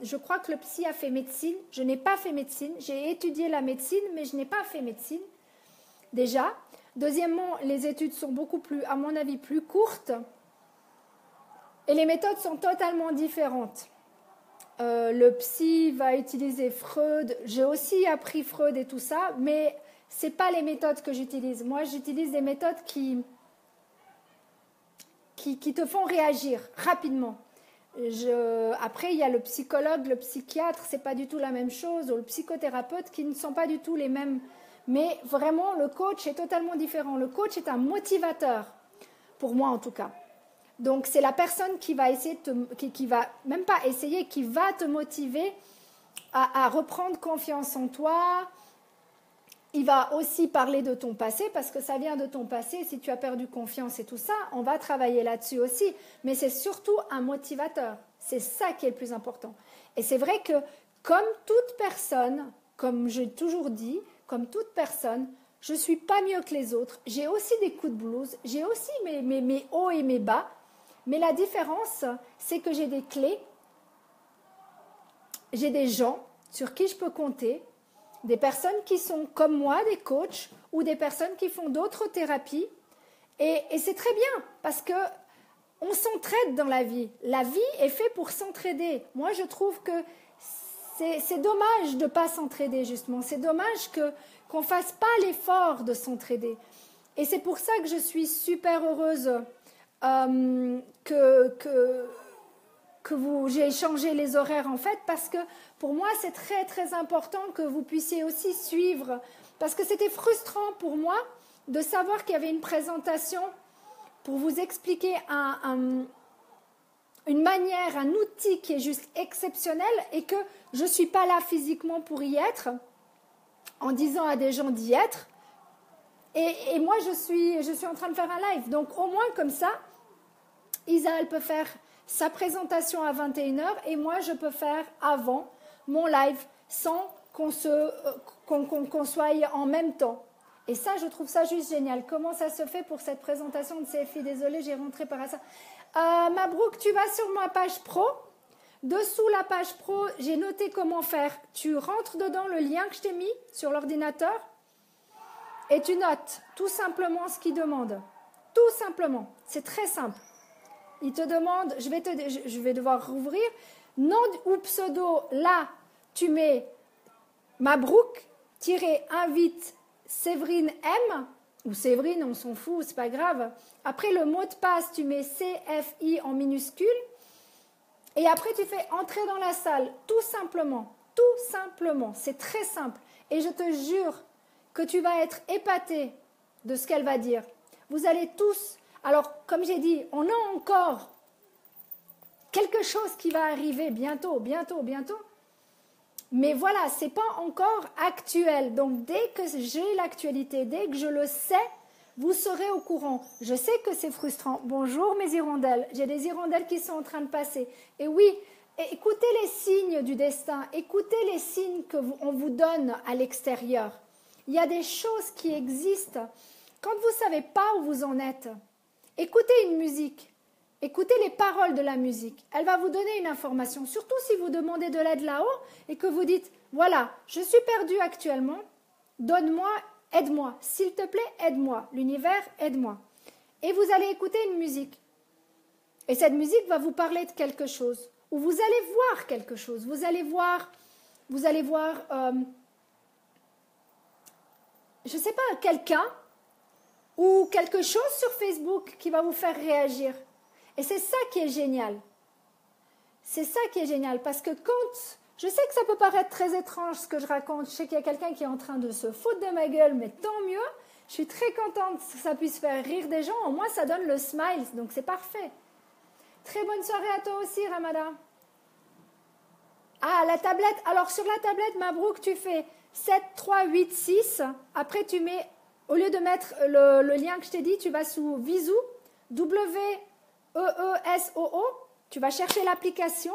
je crois que le psy a fait médecine. Je n'ai pas fait médecine. J'ai étudié la médecine, mais je n'ai pas fait médecine, déjà. Deuxièmement, les études sont beaucoup plus, à mon avis, plus courtes. Et les méthodes sont totalement différentes. Le psy va utiliser Freud. J'ai aussi appris Freud et tout ça, mais ce n'est pas les méthodes que j'utilise. Moi, j'utilise des méthodes qui te font réagir rapidement. Après, il y a le psychologue, le psychiatre, ce n'est pas du tout la même chose, ou le psychothérapeute qui ne sont pas du tout les mêmes. Mais vraiment, le coach est totalement différent. Le coach est un motivateur, pour moi en tout cas. Donc, c'est la personne qui va essayer, qui va même pas essayer, qui va te motiver à reprendre confiance en toi. Il va aussi parler de ton passé parce que ça vient de ton passé. Si tu as perdu confiance et tout ça, on va travailler là-dessus aussi. Mais c'est surtout un motivateur. C'est ça qui est le plus important. Et c'est vrai que comme toute personne, comme j'ai toujours dit, comme toute personne, je ne suis pas mieux que les autres. J'ai aussi des coups de blues. J'ai aussi mes hauts et mes bas. Mais la différence, c'est que j'ai des clés. J'ai des gens sur qui je peux compter. Des personnes qui sont comme moi, des coachs, ou des personnes qui font d'autres thérapies. Et c'est très bien, parce que on s'entraide dans la vie. La vie est faite pour s'entraider. Moi, je trouve que c'est dommage de ne pas s'entraider, justement. C'est dommage qu'on ne fasse pas l'effort de s'entraider. Et c'est pour ça que je suis super heureuse j'ai changé les horaires, en fait, parce que pour moi, c'est très, très important que vous puissiez aussi suivre. Parce que c'était frustrant pour moi de savoir qu'il y avait une présentation pour vous expliquer une manière, un outil qui est juste exceptionnel et que je ne suis pas là physiquement pour y être, en disant à des gens d'y être. Et moi, je suis en train de faire un live. Donc, au moins, comme ça, Isa, elle peut faire sa présentation à 21h et moi, je peux faire avant mon live sans qu'on soit en même temps. Et ça, je trouve ça juste génial. Comment ça se fait pour cette présentation de CFI? Désolée, j'ai rentré par ça. Mabrouk, tu vas sur ma page pro. Dessous la page pro, j'ai noté comment faire. Tu rentres dedans le lien que je t'ai mis sur l'ordinateur et tu notes tout simplement ce qu'il demande. Tout simplement. C'est très simple. Il te demande, je vais devoir rouvrir, nom ou pseudo, là, tu mets Mabrouk-invite Séverine M, ou Séverine, on s'en fout, c'est pas grave. Après, le mot de passe, tu mets CFI en minuscule. Et après, tu fais entrer dans la salle, tout simplement. Tout simplement. C'est très simple. Et je te jure que tu vas être épaté de ce qu'elle va dire. Vous allez tous... Alors, comme j'ai dit, on a encore quelque chose qui va arriver bientôt. Mais voilà, ce n'est pas encore actuel. Donc, dès que j'ai l'actualité, dès que je le sais, vous serez au courant. Je sais que c'est frustrant. Bonjour mes hirondelles. J'ai des hirondelles qui sont en train de passer. Et oui, écoutez les signes du destin. Écoutez les signes qu'on vous donne à l'extérieur. Il y a des choses qui existent. Quand vous ne savez pas où vous en êtes, écoutez une musique. Écoutez les paroles de la musique. Elle va vous donner une information. Surtout si vous demandez de l'aide là-haut et que vous dites, voilà, je suis perdu actuellement. Donne-moi, aide-moi. S'il te plaît, aide-moi. L'univers, aide-moi. Et vous allez écouter une musique. Et cette musique va vous parler de quelque chose. Ou vous allez voir quelque chose. Vous allez voir je ne sais pas, quelqu'un ou quelque chose sur Facebook qui va vous faire réagir. Et c'est ça qui est génial. C'est ça qui est génial. Parce que je sais que ça peut paraître très étrange ce que je raconte. Je sais qu'il y a quelqu'un qui est en train de se foutre de ma gueule, mais tant mieux. Je suis très contente que ça puisse faire rire des gens. Au moins, ça donne le smile. Donc, c'est parfait. Très bonne soirée à toi aussi, Ramada. Ah, la tablette. Alors, sur la tablette, Mabrouk, tu fais 7, 3, 8, 6. Après, tu mets, au lieu de mettre le lien que je t'ai dit, tu vas sous Visou, WEESOO. Tu vas chercher l'application.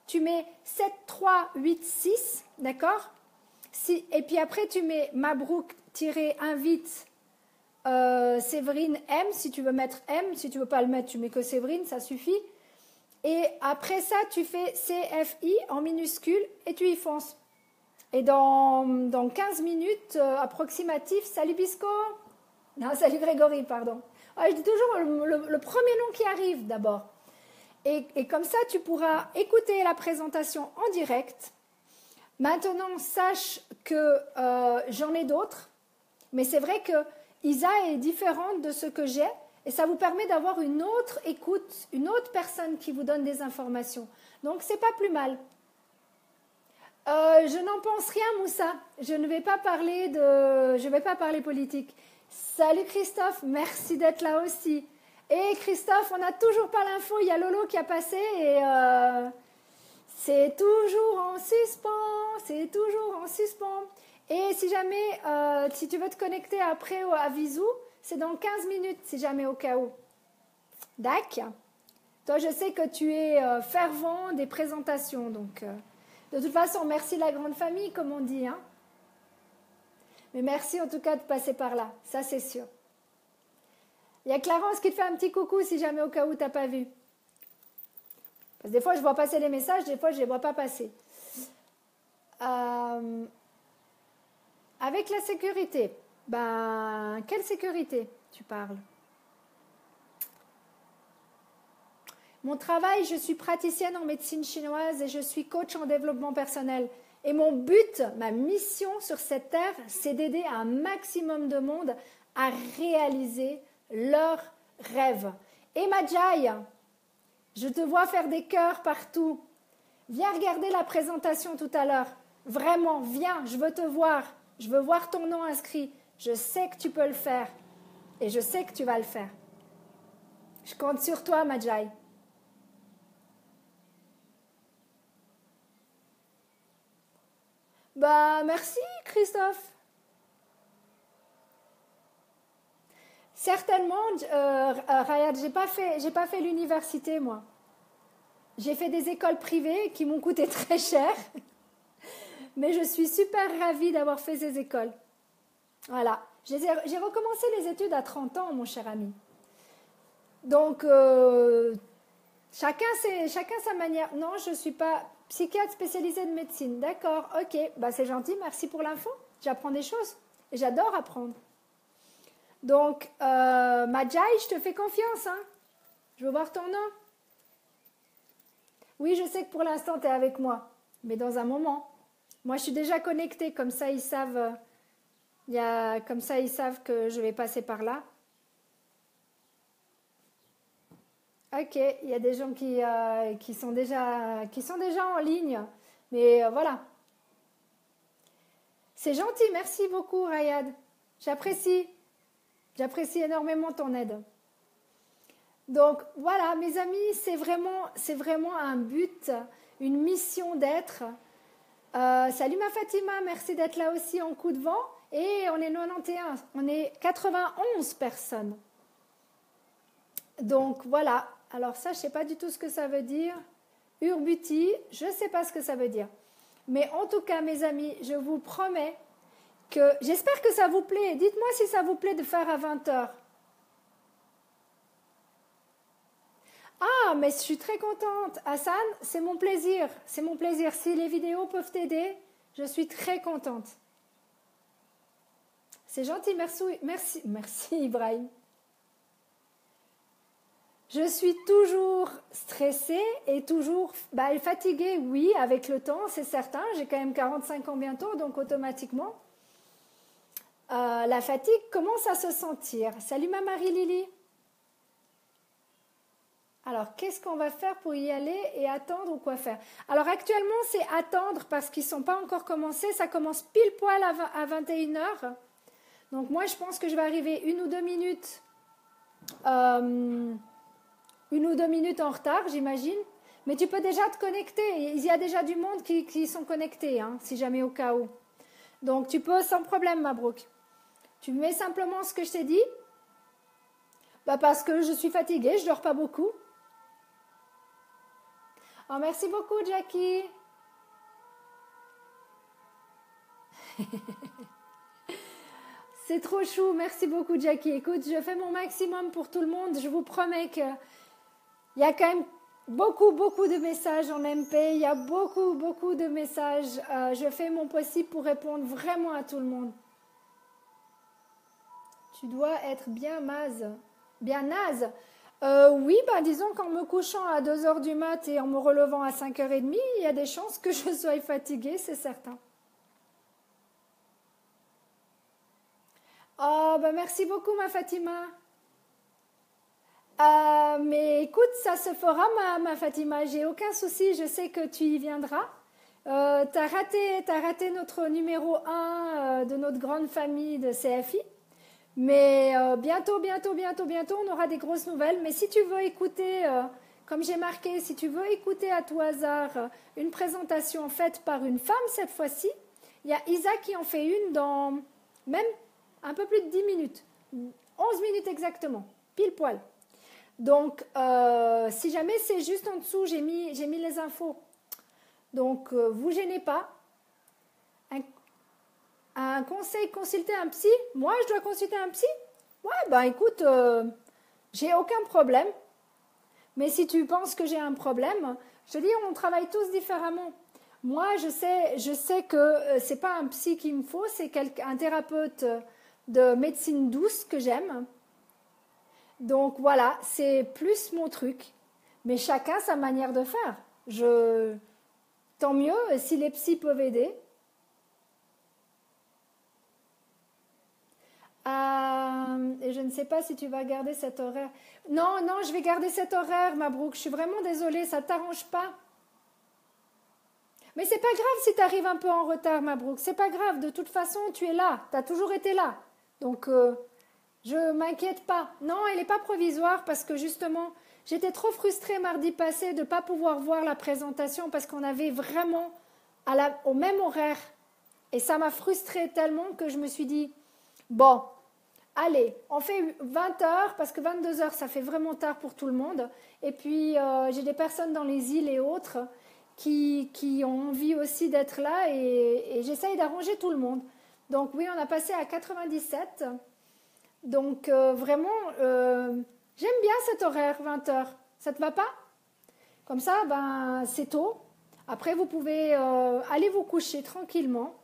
Tu mets 7, 3, 8, 6. D'accord? Et puis après, tu mets Mabrouk-invite Séverine M. Si tu veux mettre M. Si tu ne veux pas le mettre, tu mets que Séverine. Ça suffit. Et après ça, tu fais CFI en minuscule et tu y fonces. Et dans 15 minutes approximatif, salut Bisco. Non, salut Grégory, pardon. Je dis toujours le premier nom qui arrive d'abord. Et comme ça, tu pourras écouter la présentation en direct. Maintenant, sache que j'en ai d'autres. Mais c'est vrai que Isa est différente de ce que j'ai. Et ça vous permet d'avoir une autre écoute, une autre personne qui vous donne des informations. Donc, c'est pas plus mal. Je n'en pense rien, Moussa. Je ne vais pas parler politique. Salut Christophe, merci d'être là aussi. Et Christophe, on n'a toujours pas l'info. Il y a Lolo qui a passé et c'est toujours en suspens. Et si jamais, si tu veux te connecter après à Visou, c'est dans 15 minutes, si jamais au cas où. D'accord. Toi, je sais que tu es fervent des présentations. Donc, de toute façon, merci la grande famille, comme on dit. Hein. Mais merci en tout cas de passer par là. Ça, c'est sûr. Il y a Clarence qui te fait un petit coucou si jamais au cas où tu n'as pas vu. Parce que des fois, je vois passer les messages, des fois, je ne les vois pas passer. Avec la sécurité. Ben, quelle sécurité tu parles? Mon travail, je suis praticienne en médecine chinoise et je suis coach en développement personnel. Et mon but, ma mission sur cette terre, c'est d'aider un maximum de monde à réaliser leurs rêves. Et Majai, je te vois faire des cœurs partout. Viens regarder la présentation tout à l'heure. Vraiment, viens, je veux te voir. Je veux voir ton nom inscrit. Je sais que tu peux le faire. Et je sais que tu vas le faire. Je compte sur toi, Majai. Bah, merci, Christophe. Certainement, Rayad, j'ai pas fait l'université, moi. J'ai fait des écoles privées qui m'ont coûté très cher. Mais je suis super ravie d'avoir fait ces écoles. Voilà. J'ai recommencé les études à 30 ans, mon cher ami. Donc, chacun sa manière. Non, je ne suis pas psychiatre spécialisée de médecine. D'accord, ok. Bah, c'est gentil, merci pour l'info. J'apprends des choses. Et j'adore apprendre. Donc, Majai, je te fais confiance. Hein. Je veux voir ton nom. Oui, je sais que pour l'instant, tu es avec moi. Mais dans un moment. Moi, je suis déjà connectée. Comme ça, ils savent, que je vais passer par là. Ok, il y a des gens qui sont déjà en ligne. Mais voilà. C'est gentil. Merci beaucoup, Rayad. J'apprécie. J'apprécie énormément ton aide. Donc voilà, mes amis, c'est vraiment un but, une mission d'être. Salut ma Fatima, merci d'être là aussi en coup de vent. Et on est 91, on est 91 personnes. Donc voilà, alors ça, je ne sais pas du tout ce que ça veut dire. Urbuti, je ne sais pas ce que ça veut dire. Mais en tout cas, mes amis, je vous promets que j'espère que ça vous plaît. Dites-moi si ça vous plaît de faire à 20 heures. Ah, mais je suis très contente. Hassan, c'est mon plaisir. C'est mon plaisir. Si les vidéos peuvent t'aider, je suis très contente. C'est gentil. Merci Ibrahim. Je suis toujours stressée et toujours fatiguée, oui, avec le temps, c'est certain. J'ai quand même 45 ans bientôt, donc automatiquement. La fatigue commence à se sentir. Salut ma Marie-Lily. Alors, qu'est-ce qu'on va faire pour y aller et attendre ou quoi faire? Alors, actuellement, c'est attendre parce qu'ils ne sont pas encore commencés. Ça commence pile poil à 21 heures. Donc, moi, je pense que je vais arriver une ou deux minutes en retard, j'imagine. Mais tu peux déjà te connecter. Il y a déjà du monde qui sont connectés, hein, si jamais au cas où. Donc, tu peux sans problème, Mabrouk. Tu mets simplement ce que je t'ai dit. Parce que je suis fatiguée, je ne dors pas beaucoup. Oh, merci beaucoup, Jackie. C'est trop chou. Merci beaucoup, Jackie. Écoute, je fais mon maximum pour tout le monde. Je vous promets qu'il y a quand même beaucoup de messages en MP. Il y a beaucoup de messages. Je fais mon possible pour répondre vraiment à tout le monde. Tu dois être bien naze. Bien naze. Oui, disons qu'en me couchant à 2 heures du mat et en me relevant à 5h30, il y a des chances que je sois fatiguée, c'est certain. Oh, merci beaucoup, ma Fatima. Mais écoute, ça se fera, ma Fatima. J'ai aucun souci, je sais que tu y viendras. T'as raté notre numéro 1 de notre grande famille de CFI. Mais bientôt, on aura des grosses nouvelles. Mais si tu veux écouter, comme j'ai marqué, si tu veux écouter à tout hasard une présentation faite par une femme cette fois-ci, il y a Isa qui en fait une dans même un peu plus de 10 minutes. 11 minutes exactement, pile poil. Donc, si jamais c'est juste en dessous, j'ai mis les infos. Donc, vous gênez pas. Un conseil, consulter un psy? Moi, je dois consulter un psy? Ouais, écoute, j'ai aucun problème. Mais si tu penses que j'ai un problème, je te dis, on travaille tous différemment. Moi, je sais que c'est pas un psy qu'il me faut, c'est un thérapeute de médecine douce que j'aime. Donc voilà, c'est plus mon truc. Mais chacun sa manière de faire. Tant mieux si les psys peuvent aider. Et je ne sais pas si tu vas garder cet horaire. Non, non, je vais garder cet horaire, Mabrouk. Je suis vraiment désolée, ça ne t'arrange pas. Mais c'est pas grave si tu arrives un peu en retard, Mabrouk. C'est pas grave, de toute façon, tu es là. Tu as toujours été là. Donc, je m'inquiète pas. Non, elle n'est pas provisoire parce que justement, j'étais trop frustrée mardi passé de ne pas pouvoir voir la présentation parce qu'on avait vraiment au même horaire. Et ça m'a frustrée tellement que je me suis dit, bon, allez, on fait 20 heures parce que 22 heures, ça fait vraiment tard pour tout le monde. Et puis, j'ai des personnes dans les îles et autres qui ont envie aussi d'être là et j'essaye d'arranger tout le monde. Donc oui, on a passé à 97. Donc vraiment, j'aime bien cet horaire, 20 heures. Ça te va pas? Comme ça, ben, c'est tôt. Après, vous pouvez aller vous coucher tranquillement.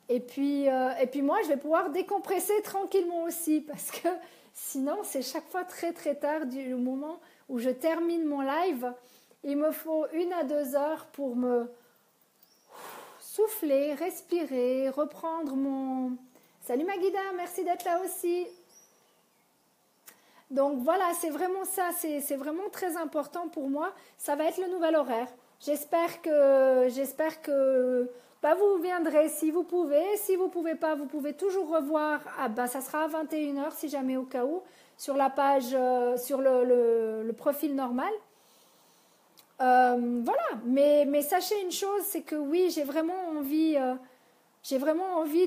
Et puis moi, je vais pouvoir décompresser tranquillement aussi parce que sinon, c'est chaque fois très très tard du moment où je termine mon live. Il me faut 1 à 2 heures pour me souffler, respirer, reprendre mon... Salut Maguida, merci d'être là aussi. Donc voilà, c'est vraiment ça, c'est vraiment très important pour moi. Ça va être le nouvel horaire. J'espère que bah, vous viendrez si vous pouvez. Si vous ne pouvez pas, vous pouvez toujours revoir. Ah, bah, ça sera à 21 heures si jamais au cas où, sur la page, sur le profil normal. Voilà, mais sachez une chose, c'est que oui, j'ai vraiment envie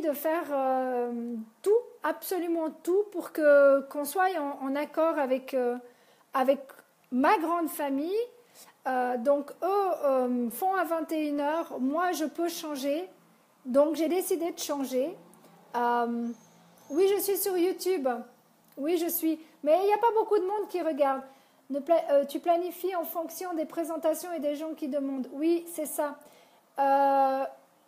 de faire tout, absolument tout, pour qu'on soit en accord avec ma grande famille. Donc eux font à 21 heures, moi je peux changer, donc j'ai décidé de changer. Oui, je suis sur YouTube, oui je suis, mais il n'y a pas beaucoup de monde qui regarde. Tu planifies en fonction des présentations et des gens qui demandent. Oui, c'est ça.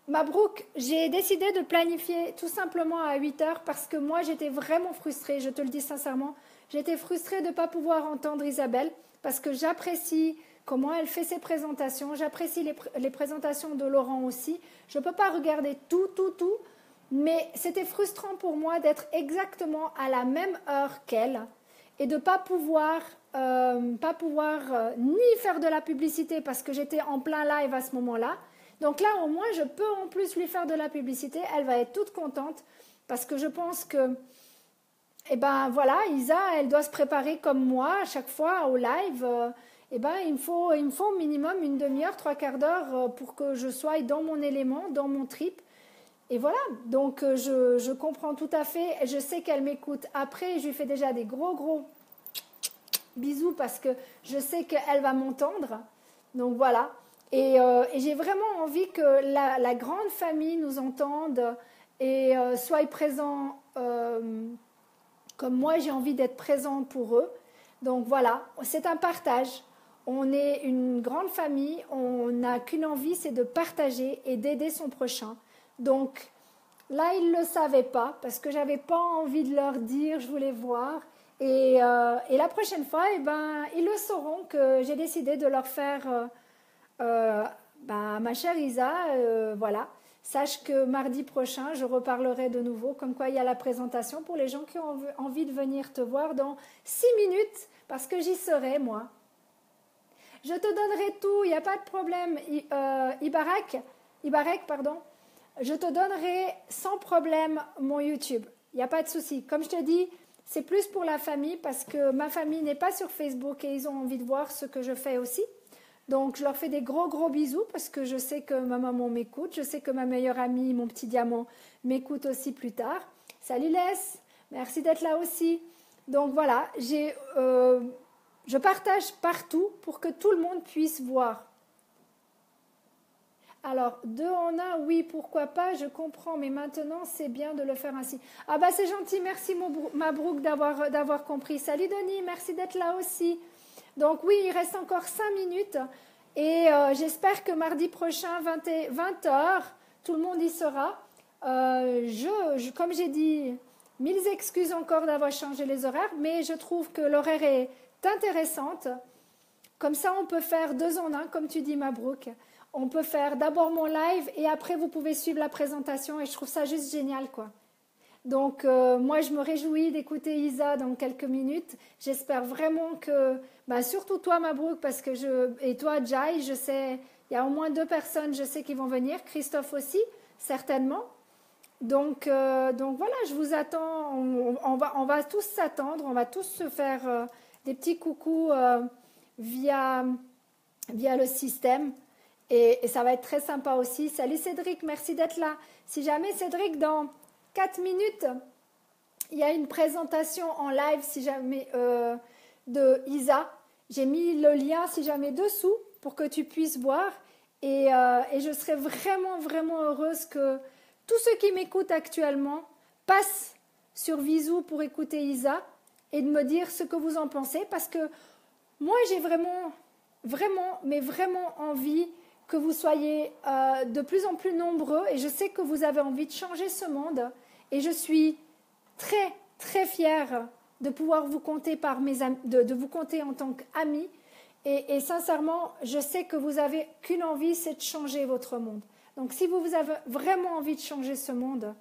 Mabrouk, j'ai décidé de planifier tout simplement à 8 heures parce que moi, j'étais vraiment frustrée, je te le dis sincèrement. J'étais frustrée de ne pas pouvoir entendre Isabelle parce que j'apprécie comment elle fait ses présentations. J'apprécie les présentations de Laurent aussi. Je ne peux pas regarder tout, mais c'était frustrant pour moi d'être exactement à la même heure qu'elle et de ne pas pouvoir ni faire de la publicité parce que j'étais en plein live à ce moment-là. Donc là, au moins, je peux en plus lui faire de la publicité. Elle va être toute contente parce que je pense que, eh ben voilà, Isa, elle doit se préparer comme moi à chaque fois au live. Eh ben, il me faut au minimum 1 demi-heure, 3/4 d'heure pour que je sois dans mon élément, dans mon trip. Et voilà, donc je comprends tout à fait. Je sais qu'elle m'écoute après. Je lui fais déjà des gros bisous parce que je sais qu'elle va m'entendre. Donc voilà. Et j'ai vraiment envie que la grande famille nous entende et soit présent comme moi j'ai envie d'être présent pour eux. Donc voilà, c'est un partage. On est une grande famille, on n'a qu'une envie, c'est de partager et d'aider son prochain. Donc là, ils ne le savaient pas parce que je n'avais pas envie de leur dire, je voulais voir. Et la prochaine fois, eh ben, ils le sauront que j'ai décidé de leur faire... ma chère Isa, voilà, sache que mardi prochain, je reparlerai de nouveau, comme quoi il y a la présentation pour les gens qui ont envie de venir te voir dans 6 minutes, parce que j'y serai, moi. Je te donnerai tout, il n'y a pas de problème, Ibarek, pardon. Je te donnerai sans problème mon YouTube, il n'y a pas de souci. Comme je te dis, c'est plus pour la famille, parce que ma famille n'est pas sur Facebook et ils ont envie de voir ce que je fais aussi. Donc, je leur fais des gros bisous parce que je sais que ma maman m'écoute. Je sais que ma meilleure amie, mon petit diamant, m'écoute aussi plus tard. Salut Les, merci d'être là aussi. Donc, voilà, je partage partout pour que tout le monde puisse voir. Alors, 2 en 1, oui, pourquoi pas, je comprends, mais maintenant, c'est bien de le faire ainsi. Ah bah, c'est gentil, merci Mabrouk d'avoir compris. Salut Denis, merci d'être là aussi. Donc oui, il reste encore 5 minutes et j'espère que mardi prochain, 20 heures, tout le monde y sera. Comme j'ai dit, 1000 excuses encore d'avoir changé les horaires, mais je trouve que l'horaire est intéressante. Comme ça, on peut faire 2 en 1, comme tu dis, Mabrouk. On peut faire d'abord mon live et après, vous pouvez suivre la présentation et je trouve ça juste génial, quoi. Donc, moi, je me réjouis d'écouter Isa dans quelques minutes. J'espère vraiment que, bah, surtout toi, Mabrouk, parce que et toi, Jai, je sais, il y a au moins 2 personnes, je sais, qui vont venir. Christophe aussi, certainement. Donc voilà, je vous attends. On va tous s'attendre, on va tous se faire des petits coucous via le système. Et ça va être très sympa aussi. Salut Cédric, merci d'être là. Si jamais Cédric, dans 4 minutes, il y a une présentation en live si jamais, de Isa. J'ai mis le lien si jamais dessous pour que tu puisses voir. Et je serais vraiment, vraiment heureuse que tous ceux qui m'écoutent actuellement passent sur Visou pour écouter Isa et de me dire ce que vous en pensez. Parce que moi, j'ai vraiment, vraiment, mais vraiment envie que vous soyez de plus en plus nombreux. Et je sais que vous avez envie de changer ce monde. Et je suis très, très fière de pouvoir vous compter de vous compter en tant qu'amis. Et sincèrement, je sais que vous avez qu'une envie, c'est de changer votre monde. Donc, si vous avez vraiment envie de changer ce monde,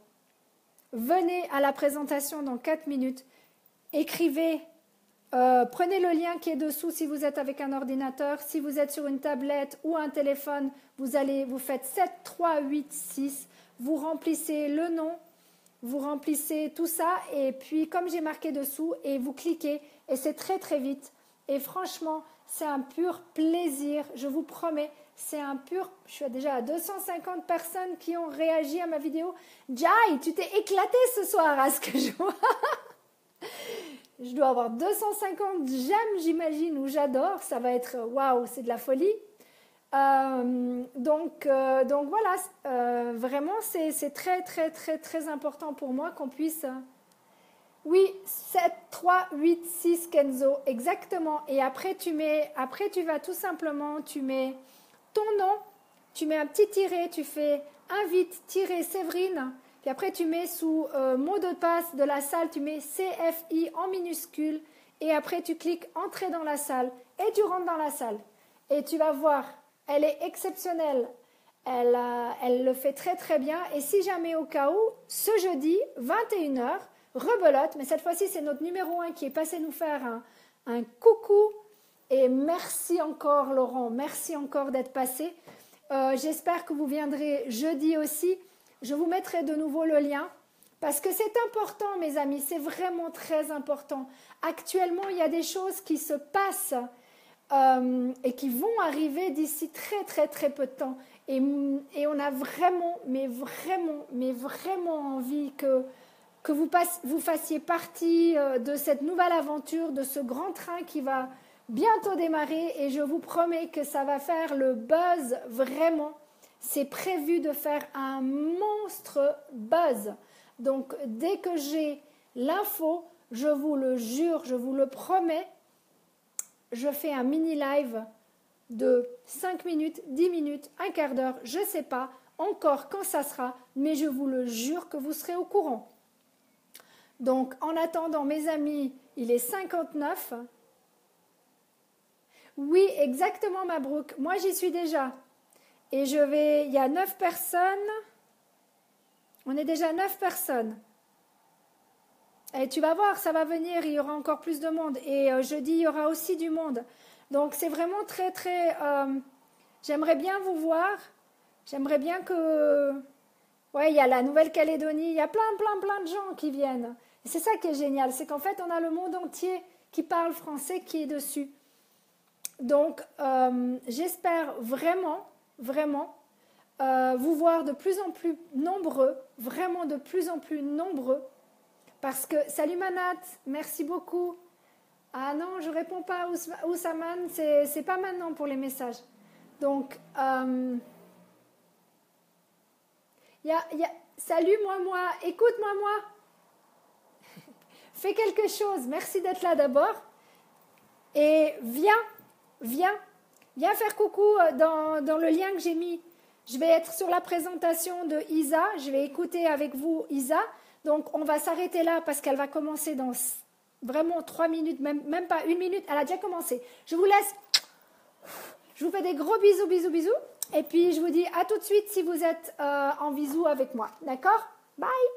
venez à la présentation dans 4 minutes. Écrivez, prenez le lien qui est dessous si vous êtes avec un ordinateur. Si vous êtes sur une tablette ou un téléphone, vous faites 7, 3, 8, 6. Vous remplissez le nom. Vous remplissez tout ça et puis comme j'ai marqué dessous et vous cliquez et c'est très très vite et franchement c'est un pur plaisir, je vous promets, c'est un pur, je suis déjà à 250 personnes qui ont réagi à ma vidéo. Jai, tu t'es éclaté ce soir à ce que je vois. Je dois avoir 250 j'aime j'imagine ou j'adore, ça va être waouh, c'est de la folie. Donc voilà, vraiment c'est très très très très important pour moi qu'on puisse oui, 7, 3, 8, 6 Kenzo, exactement. Et après tu vas tout simplement, tu mets ton nom, tu mets un petit tiret, tu fais invite-Séverine, puis après tu mets sous mot de passe de la salle, tu mets CFI en minuscule et après tu cliques entrer dans la salle et tu rentres dans la salle et tu vas voir. Elle est exceptionnelle, elle le fait très très bien et si jamais au cas où, ce jeudi, 21h, rebelote, mais cette fois-ci c'est notre numéro 1 qui est passé nous faire un coucou et merci encore Laurent, merci encore d'être passé. J'espère que vous viendrez jeudi aussi, je vous mettrai de nouveau le lien parce que c'est important mes amis, c'est vraiment très important. Actuellement il y a des choses qui se passent et qui vont arriver d'ici très très très peu de temps et on a vraiment mais vraiment envie que vous fassiez partie de cette nouvelle aventure, de ce grand train qui va bientôt démarrer et je vous promets que ça va faire le buzz vraiment. C'est prévu de faire un monstre buzz. Donc dès que j'ai l'info, je vous le jure, je vous le promets, je fais un mini live de 5 minutes, 10 minutes, un quart d'heure, je ne sais pas encore quand ça sera, mais je vous le jure que vous serez au courant. Donc en attendant mes amis, il est 59. Oui, exactement Mabrouk, moi j'y suis déjà. Et il y a 9 personnes, on est déjà 9 personnes. Et tu vas voir, ça va venir, il y aura encore plus de monde. Et jeudi, il y aura aussi du monde. Donc, c'est vraiment très, très... j'aimerais bien vous voir. J'aimerais bien que... Ouais, il y a la Nouvelle-Calédonie, il y a plein de gens qui viennent. Et c'est ça qui est génial, c'est qu'en fait, on a le monde entier qui parle français qui est dessus. Donc, j'espère vraiment vous voir de plus en plus nombreux, vraiment de plus en plus nombreux. Parce que, salut Manat, merci beaucoup. Ah non, je ne réponds pas Oussaman, c'est pas maintenant pour les messages. Donc, salut moi, écoute-moi. Fais quelque chose, merci d'être là d'abord. Et viens faire coucou dans le lien que j'ai mis. Je vais être sur la présentation de Isa, je vais écouter avec vous Isa. Donc, on va s'arrêter là parce qu'elle va commencer dans vraiment 3 minutes, même pas 1 minute. Elle a déjà commencé. Je vous laisse. Je vous fais des gros bisous, bisous, bisous. Et puis, je vous dis à tout de suite si vous êtes en visio avec moi. D'accord? Bye!